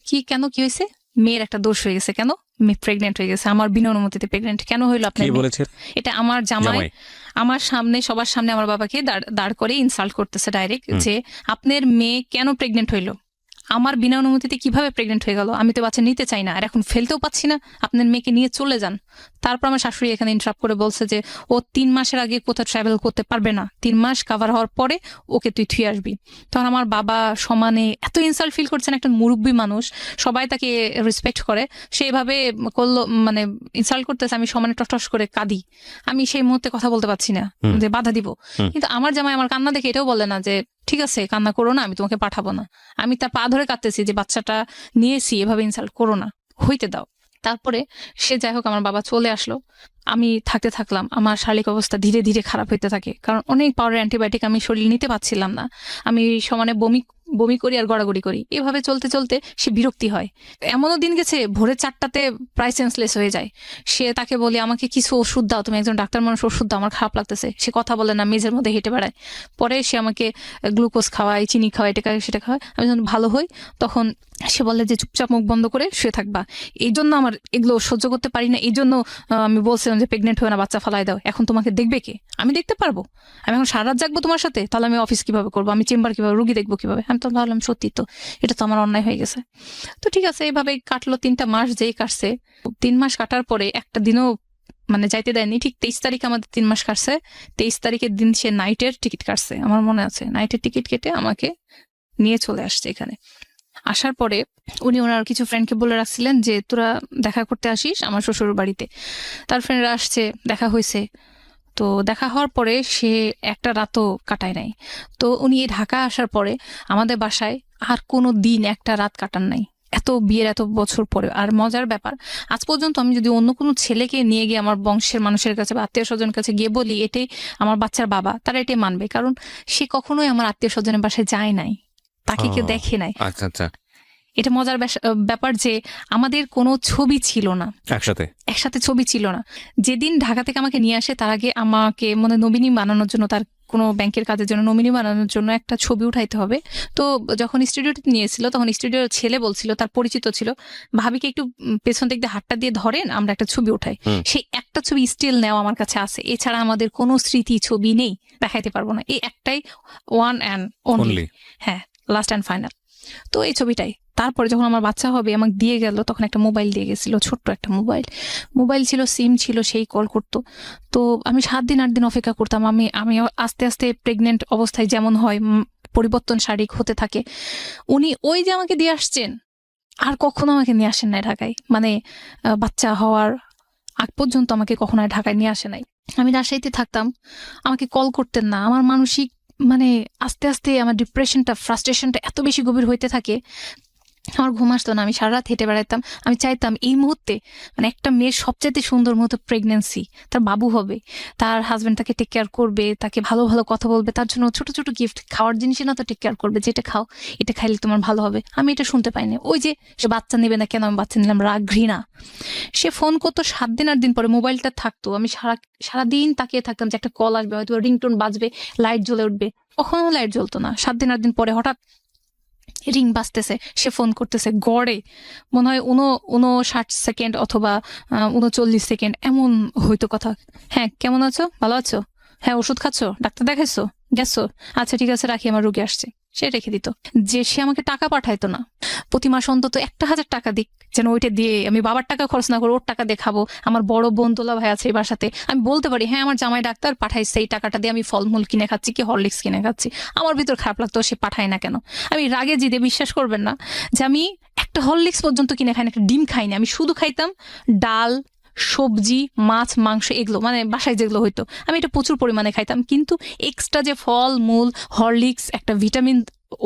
কি কেন, কি হয়েছে? মেয়ের একটা দোষ হয়ে গেছে। কেন? মেয়ে প্রেগনেন্ট হয়ে গেছে, আমার বিনা অনুমতিতে প্রেগনেন্ট কেন হইলো আপনার? এটা আমার জামাই আমার সামনে, সবার সামনে আমার বাবাকে দাঁড় করে ইনসাল্ট করতেছে ডাইরেক্ট, যে আপনার মেয়ে কেন প্রেগনেন্ট হইলো, আমার বিনা অনুমতিতে কিভাবে প্রেগনেন্ট হয়ে গেল, আমি তো বাচ্চা নিতে চাই না, আর এখন ফেলতেও পাচ্ছি না, আপনার মেয়েকে নিয়ে চলে যান। তারপর আমার শাশুড়ি এখানে ইন্টারাপ্ট করে বলছে যে ও 3 মাসের আগে কোথাও ট্রাভেল করতে পারবে না, 3 মাস কাভার হওয়ার পরে ওকে তুই থুয়ে আসবি। তখন আমার বাবা সমানে এত ইনসাল্ট ফিল করছেন, একটা মুরব্বী মানুষ, সবাই তাকে রেসপেক্ট করে, সেভাবে করলো, মানে ইনসাল্ট করতেছে, আমি সমানে টস করে কাঁদি। আমি সেই মুহূর্তে কথা বলতে পারছি না যে বাধা দিব, কিন্তু আমার জামাই আমার কান্না দেখে এটাও বলে না যে ঠিক আছে কান্না করো না, আমি তোমাকে পাঠাবো না। আমি তার পা ধরে কাঁদতেছি যে বাচ্চাটা নিয়েছি, এভাবে ইনসাল্ট করো না, হইতে দাও। তারপরে সে যাই হোক আমার বাবা চলে আসলো, আমি থাকতে থাকলাম। আমার শারীরিক অবস্থা ধীরে ধীরে খারাপ হইতে থাকে, কারণ অনেক পাওয়ারের অ্যান্টিবায়োটিক আমি শরীর নিতে পারছিলাম না। আমি সমানে বমি করি আর গড়াগড়ি করি। এভাবে চলতে চলতে সে বিরক্তি হয়। এমনও দিন গেছে ভোরে 4টাতে প্রায় সেন্সলেস হয়ে যায়। সে তাকে বলে আমাকে কিছু ওষুধ দাও, তুমি একজন ডাক্তার মানুষ, ওষুধ দাও, আমার খারাপ লাগতেছে। সে কথা বলে না, মেঝের মধ্যে হেঁটে বেড়ায়। পরে সে আমাকে গ্লুকোজ খাওয়ায়, চিনি খাওয়ায়, এটা খাওয়ায় সেটা খাওয়ায়। আমি যখন ভালো হই তখন সে বলে যে চুপচাপ মুখ বন্ধ করে শুয়ে থাকবা। এই জন্য আমার এগুলো সহ্য করতে পারি না, এই জন্য আমি বলছিলাম যে প্রেগনেন্ট হয়ে না, বাচ্চা ফালাই দাও। এখন তোমাকে দেখবে কে? আমি দেখতে পারবো? আমি এখন সারা রাত জাগবো তোমার সাথে? তাহলে আমি অফিস কিভাবে করবো, আমি চেম্বার কিভাবে, রুগী দেখবো কিভাবে? আমি তো ভাবলাম সত্যি তো, এটা তো আমার অন্যায় হয়ে গেছে। তো ঠিক আছে, এইভাবে কাটলো 3টা মাস। যেই কাটছে 3 মাস কাটার পরে একটা দিনও মানে যাইতে দেয়নি। ঠিক 23 তারিখে আমাদের 3 মাস কাটছে। 23 তারিখের দিন সে নাইটের টিকিট কাটছে, আমার মনে আছে। নাইটের টিকিট কেটে আমাকে নিয়ে চলে আসছে এখানে। আসার পরে উনি ওনার কিছু ফ্রেন্ডকে বলে রাখছিলেন যে তোরা দেখা করতে আসিস আমার শ্বশুর বাড়িতে। তার ফ্রেন্ডরা আসছে, দেখা হয়েছে। তো দেখা হওয়ার পরে সে একটা রাতও কাটায় নাই। তো উনি ঢাকা আসার পরে আমাদের বাসায় আর কোনো দিন একটা রাত কাটান নাই, এত বিয়ের এত বছর পরে। আর মজার ব্যাপার, আজ পর্যন্ত আমি যদি অন্য কোনো ছেলেকে নিয়ে গিয়ে আমার বংশের মানুষের কাছে বা আত্মীয় স্বজনের কাছে গিয়ে বলি এটাই আমার বাচ্চার বাবা, তারা এটাই মানবে, কারণ সে কখনোই আমার আত্মীয় স্বজনের বাসায় যায় নাই, তাকে কেউ দেখে নাই। আচ্ছা আচ্ছা। এটা মজার ব্যাপার যে আমাদের কোনো ছবি ছিল না, একসাথে ছবি ছিল না। যেদিন ঢাকা থেকে আমাকে নিয়ে আসে তার আগে আমাকে মানে নমিনি বানানোর জন্য, তার কোনো ব্যাংকের কাজের জন্য নমিনি বানানোর জন্য একটা ছবি উঠাইতে হবে। তো যখন স্টুডিওতে নিয়েছিল তখন স্টুডিওর ছেলে বলছিল, তার পরিচিত ছিল, ভাবিকে একটু পেছন দিক দিয়ে হাতটা দিয়ে ধরেন, আমরা একটা ছবি উঠাই। সেই একটা ছবি স্টিল নেওয়া আমার কাছে আছে, এছাড়া আমাদের কোনো স্মৃতি ছবি নেই, দেখাইতে পারবো না। এই একটাই, ওয়ান অ্যান্ড অনলি, হ্যাঁ, লাস্ট অ্যান্ড ফাইনাল। তো এই ছবিটাই। তারপরে যখন আমার বাচ্চা হবে আমাকে দিয়ে গেল, তখন একটা মোবাইল দিয়ে গেছিল, ছোট্ট একটা মোবাইল ছিল, সিম ছিল, সেই কল করতো। তো আমি 7 দিন 8 দিন অপেক্ষা করতাম। আমি আস্তে আস্তে প্রেগনেন্ট অবস্থায় যেমন হয় পরিবর্তন শারীরিক হতে থাকে। উনি ওই যে আমাকে দিয়ে আসছেন, আর কখনো আমাকে নিয়ে আসেন নাই ঢাকায়, মানে বাচ্চা হওয়ার আগ পর্যন্ত আমাকে কখনো ঢাকায় নিয়ে আসে নাই। আমি রাজশাহীতে থাকতাম, আমাকে কল করতেন না। আমার মানসিক মানে আস্তে আস্তে আমার ডিপ্রেশনটা, ফ্রাস্ট্রেশনটা এত বেশি গভীর হইতে থাকে, আমার ঘুম আসতো না। আমি সারা রাত হেঁটে বেড়াতাম। আমি চাইতাম এই মুহূর্তে, মানে একটা মেয়ের সবচেয়ে সুন্দর মুহূর্ত প্রেগনেন্সি, তার বাবু হবে, তার হাজবেন্ড তাকে টেক কেয়ার করবে, তাকে ভালো ভালো কথা বলবে, তার জন্য ছোট ছোট গিফট, খাওয়ার জিনিসই না তো টেক কেয়ার করবে, যেটা খাও এটা খাইলে তোমার ভালো হবে। আমি এটা শুনতে পাইনি। ওই যে সে বাচ্চা নেবে না কেন, আমি বাচ্চা নিলাম, রাগ ঘৃণা। সে ফোন করতো 7 দিন 8 দিন পরে, মোবাইলটা থাকতো, আমি সারাদিন তাকিয়ে থাকতাম যে একটা কল আসবে, হয়তো রিংটোন বাজবে, লাইট জ্বলে উঠবে। কখনো লাইট জ্বলতো না। 7 দিন 8 দিন পরে হঠাৎ রিং বাজতেছে, সে ফোন করতেছে, গড়ে মনে হয় 59 সেকেন্ড অথবা 39 সেকেন্ড এমন হয়তো কথা। হ্যাঁ, কেমন আছো, ভালো আছো, হ্যাঁ ওষুধ খাচ্ছো, ডাক্তার দেখাইছো, গেছো, আচ্ছা ঠিক আছে রাখি, আমার রোগী আসছে, সে রেখে দিত। যে সে আমাকে টাকা পাঠাইতো না, প্রতি মাস অন্তত 1000 টাকা দিক, যেন ওইটা দিয়ে আমি বাবার টাকা খরচ না করে ওর টাকা দেখাবো। আমার বড় বোন তোলা ভাই আছে এই বাসাতে, আমি বলতে পারি হ্যাঁ আমার জামাই ডাক্তার পাঠাইছে, এই টাকাটা দিয়ে আমি ফলমূল কিনে খাচ্ছি কি হরলিক্স কিনে খাচ্ছি। আমার ভিতর খারাপ লাগতো, সে পাঠায় না কেন। আমি রাগে জিদে, বিশ্বাস করবেন না যে আমি একটা হরলিক্স পর্যন্ত কিনে খাই না, একটা ডিম খাইনি। আমি শুধু খাইতাম ডাল, সবজি, মাছ, মাংস এগুলো মানে বাসায় যেগুলো হইতো আমি এটা প্রচুর পরিমাণে খাইতাম, কিন্তু এক্সট্রা যে ফল মূল, হরলিক্স, একটা ভিটামিন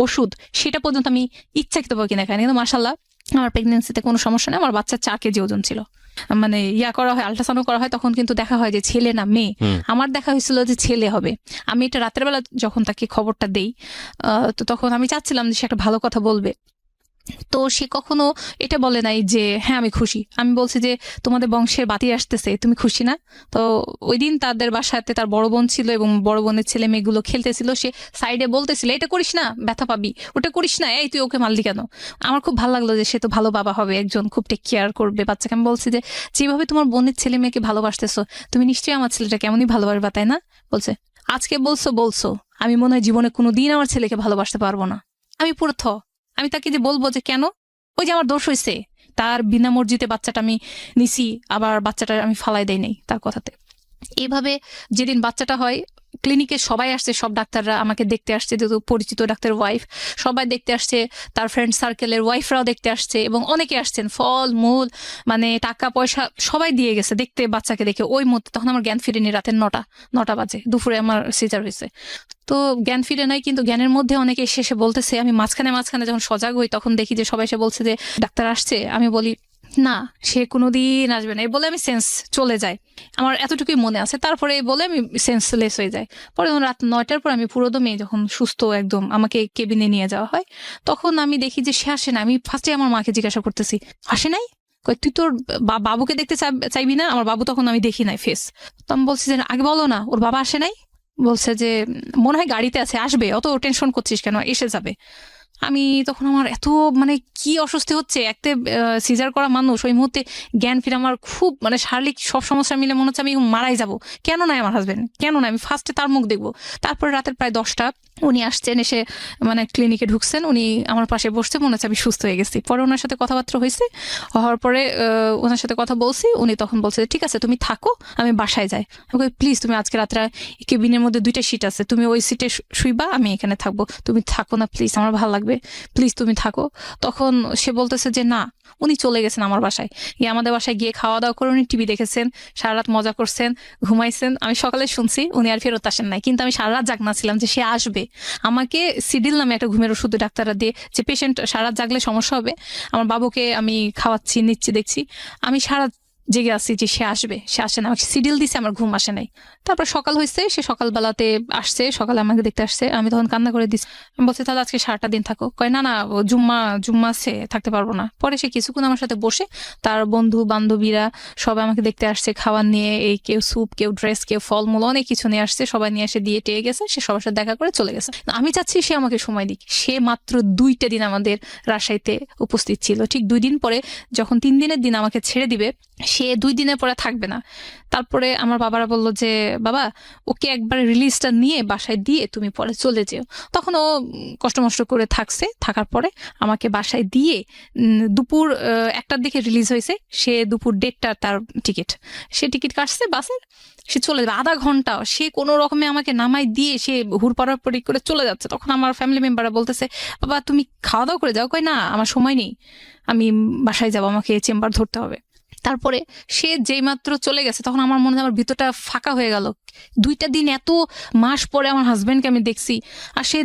ওষুধ সেটা পর্যন্ত আমি ইচ্ছাকৃতভাবে কিনে খাইনি। কিন্তু মাশাল্লাহ আমার প্রেগনেন্সিতে কোনো সমস্যা নেই। আমার বাচ্চা 4 কেজি ওজন ছিল। মানে করা হয়, আল্ট্রাসাউন্ড করা হয়, তখন কিন্তু দেখা হয় যে ছেলে না মেয়ে। আমার দেখা হয়েছিল যে ছেলে হবে। আমি এটা রাতের বেলা যখন তাকে খবরটা দেই, তো তখন আমি চাচ্ছিলাম যে সে একটা ভালো কথা বলবে। তো সে কখনো এটা বলে নাই যে হ্যাঁ আমি খুশি। আমি বলছি যে তোমাদের বংশের বাতি আসতেছে, তুমি খুশি না? তো ওই দিন তাদের বাসাতে তার বড় বোন ছিল এবং বড় বোনের ছেলে মেয়েগুলো খেলতেছিল। সে সাইডে বলতেছিল এটা করিস না, ব্যথা পাবি, ওটা করিস না, এই তুই ওকে মারলি কেন? আমার খুব ভালো লাগলো যে সে তো ভালো বাবা হবে, একজন খুব টেক কেয়ার করবে বাচ্চাকে। আমি বলছি যে যেভাবে তোমার বোনের ছেলে মেয়েকে ভালোবাসতেছো, তুমি নিশ্চয়ই আমার ছেলেটা কেমনই ভালোবাসবা, তাই না? বলছে আজকে বলছো আমি মনে হয় জীবনে কোনোদিন আমার ছেলেকে ভালোবাসতে পারবো না। আমি পুরো আমি তাকে যে বলবো যে কেন? ওই যে আমার দোষ হয়েছে, তার বিনা মর্জিতে বাচ্চাটা আমি নিছি, আবার বাচ্চাটা আমি ফালাই দেই নাই তার কথাতে। এইভাবে যেদিন বাচ্চাটা হয়, ক্লিনিকে সবাই আসছে, সব ডাক্তাররা আমাকে দেখতে আসছে, যেহেতু পরিচিত ডাক্তার ওয়াইফ, সবাই দেখতে আসছে, তার ফ্রেন্ড সার্কেলের ওয়াইফরাও দেখতে আসছে এবং অনেকে আসছেন, ফল মূল মানে টাকা পয়সা সবাই দিয়ে গেছে দেখতে বাচ্চাকে দেখে। ওই মুহূর্তে তখন আমার জ্ঞান ফিরেনি, রাতের 9টা বাজে, দুপুরে আমার সিজার হয়েছে। তো জ্ঞান ফিরে নাই, কিন্তু জ্ঞানের মধ্যে অনেকে এসে বলতেছে, আমি মাঝখানে যখন সজাগ হই তখন দেখি যে সবাই এসে বলছে যে ডাক্তার আসছে। আমি বলি না, সে কোনোদিন আসবে না, এই বলে আমি সেন্স চলে যায়। আমার এতটুকুই মনে আছে। তারপরে এই বলে আমি সেন্সলেস হয়ে যাই। পরে যখন রাত 9টার পর আমি পুরোদমে যখন সুস্থ একদম আমাকে কেবিনে নিয়ে যাওয়া হয়, তখন আমি দেখি যে সে আসে না। আমি ফার্স্টে আমার মাকে জিজ্ঞাসা করতেছি আসে নাই, তুই তোর বাবুকে দেখতে চাইবি না? আমার বাবু তখন আমি দেখি নাই ফেস। তো আমি বলছি যে আগে বলো না ওর বাবা আসে নাই। বলছে যে মনে হয় গাড়িতে আছে, আসবে, অত টেনশন করছিস কেন, এসে যাবে। আমি তখন আমার এত মানে কি অস্বস্তি হচ্ছে, একটা সিজার করা মানুষ, ওই মুহূর্তে জ্ঞান ফিরে আমার খুব মানে শারীরিক সব সমস্যা মিলে মনে হচ্ছে আমি মারাই যাব। কেন নয় আমার হাজবেন্ড, কেন নয়? আমি ফার্স্টে তার মুখ দেখবো। তারপরে রাতের প্রায় 10টা উনি আসছেন, এসে মানে ক্লিনিকে ঢুকছেন, উনি আমার পাশে বসছে, মনে হচ্ছে আমি সুস্থ হয়ে গেছি। পরে ওনার সাথে কথাবার্তা হয়েছে, হওয়ার পরে ওনার সাথে কথা বলছি। উনি তখন বলছে ঠিক আছে তুমি থাকো, আমি বাসায় যাই। আমি প্লিজ তুমি আজকে রাত্রে, কেবিনের মধ্যে 2টা সিট আছে, তুমি ওই সিটে শুইবা, আমি এখানে থাকবো, তুমি থাকো না প্লিজ, আমার ভালো লাগবে, প্লিজ তুমি থাকো। তখন সে বলতেছে যে না, উনি চলে গেছেন আমার বাসায়, আমাদের বাসায় গিয়ে খাওয়া দাওয়া করে উনি টিভি দেখেছেন, সারা রাত মজা করছেন, ঘুমাইছেন। আমি সকালে শুনছি উনি আর ফেরত আসেন নাই, কিন্তু আমি সারা রাত জাগনা ছিলাম যে সে আসবে। আমাকে সিডিল নামে একটা ঘুমের ওষুধ ডাক্তাররা দিয়ে, যে পেশেন্ট সারা রাত জাগলে সমস্যা হবে, আমার বাবুকে আমি খাওয়াচ্ছি, নিচ্ছি, দেখছি, আমি সারা জেগে আছি যে সে আসবে, সে আসে না। আমাকে সিডিল দিছে, আমার ঘুম আসে নাই। তারপর সকাল হয়েছে, সে সকালবেলাতে আসছে, সকালে আমাকে দেখতে আসছে। আমি তখন কান্না করে দিচ্ছি, আমি বলছি তাহলে আজকে সারাটা দিন থাকো। কয় না জুম্মা আছে, থাকতে পারবো না। পরে সে কিছুক্ষণ আমার সাথে বসে, তার বন্ধু বান্ধবীরা সবাই আমাকে দেখতে আসছে, খাবার নিয়ে, এই কেউ স্যুপ, কেউ ড্রেস, কেউ ফলমূল, অনেক কিছু নিয়ে আসছে, সবাই নিয়ে এসে দিয়ে টেয়ে গেছে। সে সবার সাথে দেখা করে চলে গেছে। আমি চাচ্ছি সে আমাকে সময় দিক। সে মাত্র 2টা দিন আমাদের রাজশাহীতে উপস্থিত ছিল। ঠিক 2 দিন পরে, যখন 3 দিনের দিন আমাকে ছেড়ে দিবে, সে 2 দিনের পরে থাকবে না। তারপরে আমার বাবারা বললো যে বাবা, ওকে একবার রিলিজটা নিয়ে বাসায় দিয়ে তুমি পরে চলে যেও। তখন ও কষ্ট করে থাকছে, থাকার পরে আমাকে বাসায় দিয়ে দুপুর 1টার দিকে রিলিজ হয়েছে। সে দুপুর 1:30 তার টিকিট, সে টিকিট কাটছে বাসের, সে চলে যাবে। আধা ঘন্টা সে কোনো রকমে আমাকে নামাই দিয়ে সে হুড়পাড়াপড়ি করে চলে যাচ্ছে। তখন আমার ফ্যামিলি মেম্বাররা বলতেছে বাবা তুমি খাওয়া দাওয়া করে যাও। কই না, আমার সময় নেই, আমি বাসায় যাবো, আমাকে চেম্বার ধরতে হবে। তারপরে সে যেই মাত্র চলে গেছে, তখন আমার মনে হয় আমার ভিতরটা ফাঁকা হয়ে গেল। 2টা দিন, এত মাস পরে আমার হাজবেন্ডকে আমি দেখছি, আর সে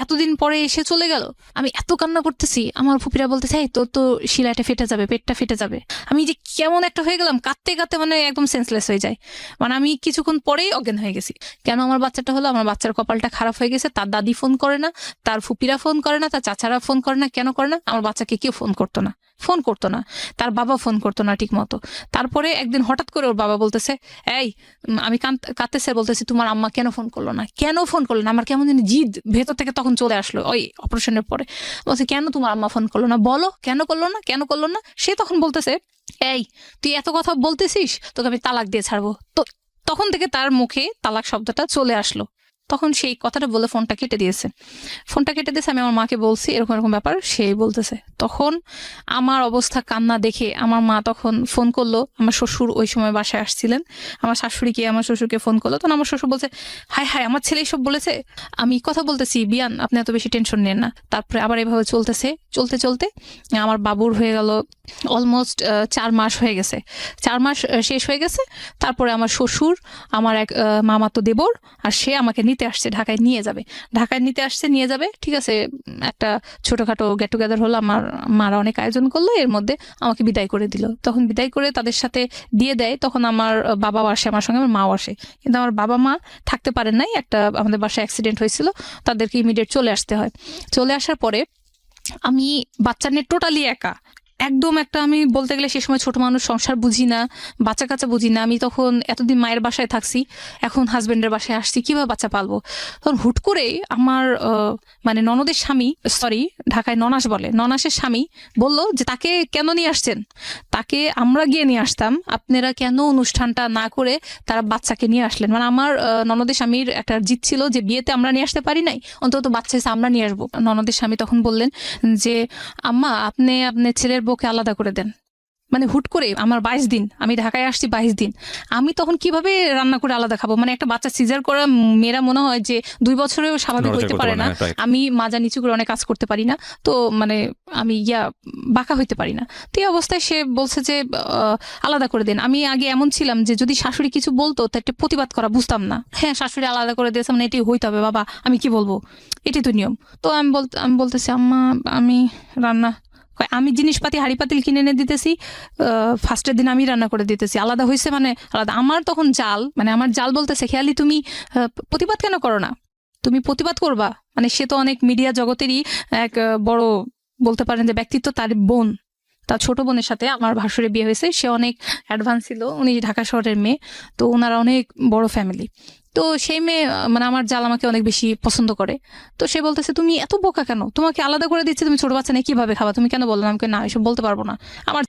এতদিন পরে এসে চলে গেল। আমি এত কান্না করতেছি, আমার ফুপিরা বলতেছে এই তোর তো শিলাটা ফেটে যাবে, পেটটা ফেটে যাবে। আমি যে কেমন একটা হয়ে গেলাম, কাঁদতে কাঁদতে মানে একদম সেন্সলেস হয়ে যায়। মানে আমি কিছুক্ষণ পরেই অজ্ঞান হয়ে গেছি। কেন আমার বাচ্চাটা হলো, আমার বাচ্চার কপালটা খারাপ হয়ে গেছে। তার দাদি ফোন করে না, তার ফুপিরা ফোন করে না, তার চাচারা ফোন করে না। কেন করে না? আমার বাচ্চাকে কেউ ফোন করতো না, তার বাবা ফোন করতো না ঠিক মতো। তারপরে একদিন হঠাৎ করে ওর বাবা বলতেছে, এই আমি কাঁদতেছে, বলতেছি তোমার আম্মা কেন ফোন করলো না? আমার কেমন যেন জিদ ভেতর থেকে তখন চলে আসলো ওই অপারেশনের পরে। বলছে কেন তোমার আম্মা ফোন করলো না, বলো কেন করলো না। সে তখন বলতেছে এই তুই এত কথা বলতেছিস, তোকে আমি তালাক দিয়ে ছাড়বো। তো তখন থেকে তার মুখে তালাক শব্দটা চলে আসলো। তখন সেই কথাটা বলে ফোনটা কেটে দিয়েছে। আমি আমার মাকে বলছি এরকম এরকম ব্যাপার, সেই বলতেছে। তখন আমার অবস্থা কান্না দেখে আমার মা তখন ফোন করলো, আমার শ্বশুর ওই সময় বাসায় আসছিলেন, আমার শাশুড়িকে আমার শ্বশুরকে ফোন করলো। তখন আমার শ্বশুর বলছে, হায় হায় আমার ছেলে সব বলেছে। আমি কথা বলতেছি, বিয়ান আপনি এত বেশি টেনশন নেন না। তারপরে আবার এভাবে চলতে চলতে আমার বাবুর হয়ে গেল অলমোস্ট 4 মাস হয়ে গেছে। 4 মাস শেষ হয়ে গেছে। তারপরে আমার শ্বশুর, আমার এক মামাতো দেবর, আর সে আমাকে নিতে আসছে, ঢাকায় নিয়ে যাবে। ঠিক আছে, একটা ছোটখাটো গেট টুগেদার হলো, আমার মারা অনেক আয়োজন করলো, এর মধ্যে আমাকে বিদায় করে দিল। তখন বিদায় করে তাদের সাথে দিয়ে দেয়, তখন আমার বাবাও আসে আমার সঙ্গে, আমার মাও আসে। কিন্তু আমার বাবা মা থাকতে পারেন নাই, একটা আমাদের বাসায় অ্যাক্সিডেন্ট হয়েছিল, তাদেরকে ইমিডিয়েট চলে আসতে হয়। চলে আসার পরে আমি বাচ্চা নিয়ে টোটালি একা, একদম একটা, আমি বলতে গেলে সে সময় ছোট মানুষ, সংসার বুঝি না, বাচ্চা কাচ্চা বুঝি না। আমি তখন এতদিন মায়ের বাসায় থাকছি, এখন হাজবেন্ডের বাসায় আসছি, কিভাবে বাচ্চা পালবো। তখন হুট করে আমার মানে ননদের স্বামী, ঢাকায় ননাস বলে, ননাসের স্বামী বলল যে তাকে কেন নিয়ে আসছেন, তাকে আমরা গিয়ে নিয়ে আসতাম, আপনারা কেন অনুষ্ঠানটা না করে তারা বাচ্চাকে নিয়ে আসলেন। মানে আমার ননদের স্বামীর একটা জিদ ছিল যে বিয়েতে আমরা নিয়ে আসতে পারি নাই, অন্তত বাচ্চা এসে আমরা নিয়ে আসবো। ননদের স্বামী তখন বললেন যে আম্মা আপনি আপনার ছেলের বউকে আলাদা করে দেন। মানে হুট করে আমার 22 দিন, আমি ঢাকায় আসছি 22 দিন, আমি তখন কিভাবে রান্না করে আলাদা খাবো। মানে একটা বাচ্চা সিজার করা মেয়েরা মনে হয় যে 2 বছরেও স্বাভাবিক নড়াচড়া হইতে করতে পারে না। পারে না, right. আমি মাজা নিচু করে অনেক কাজ করতে পারি না, তো মানে আমি বাঁকা হইতে পারি না। তো এই অবস্থায় সে বলছে যে আলাদা করে দেন। আমি আগে এমন ছিলাম যে যদি শাশুড়ি কিছু বলতো তো একটা প্রতিবাদ করা বুঝতাম না। হ্যাঁ, শাশুড়ি আলাদা করে দিয়েছে মানে এটাই হইতে হবে বাবা, আমি কি বলবো, এটাই তো নিয়ম। তো আমি বলতেছি আম্মা আমি রান্না, আমি জিনিসপাতি হাড়ি পাতিল কিনে এনে দিতেছি, ফার্স্টের দিন আমি রান্না করে দিতেছি, আলাদা হয়েছে মানে আলাদা। আমার তখন আমার জাল বলতেছে, খেয়ালি তুমি প্রতিবাদ কেন করো না, তুমি প্রতিবাদ করবা। মানে সে তো অনেক মিডিয়া জগতেরই এক বড় বলতে পারেন যে ব্যক্তিত্ব, তার বোন, তার ছোট বোনের সাথে আমার ভাসুরের বিয়ে হয়েছে, সে অনেক অ্যাডভান্স ছিল, উনি ঢাকা শহরের মেয়ে, তো ওনারা অনেক বড় ফ্যামিলি। তো সেই মেয়ে মানে আমার জাল আমাকে অনেক বেশি পছন্দ করে। তো সে বলতেছে তুমি এত বোকা কেন, তোমাকে আলাদা করে দিচ্ছে, তুমি ছোট বাচ্চা নিয়ে কিভাবে খাবা, তুমি কেন বললো না। আমাকে না, এসব বলতে পারবো না, আমার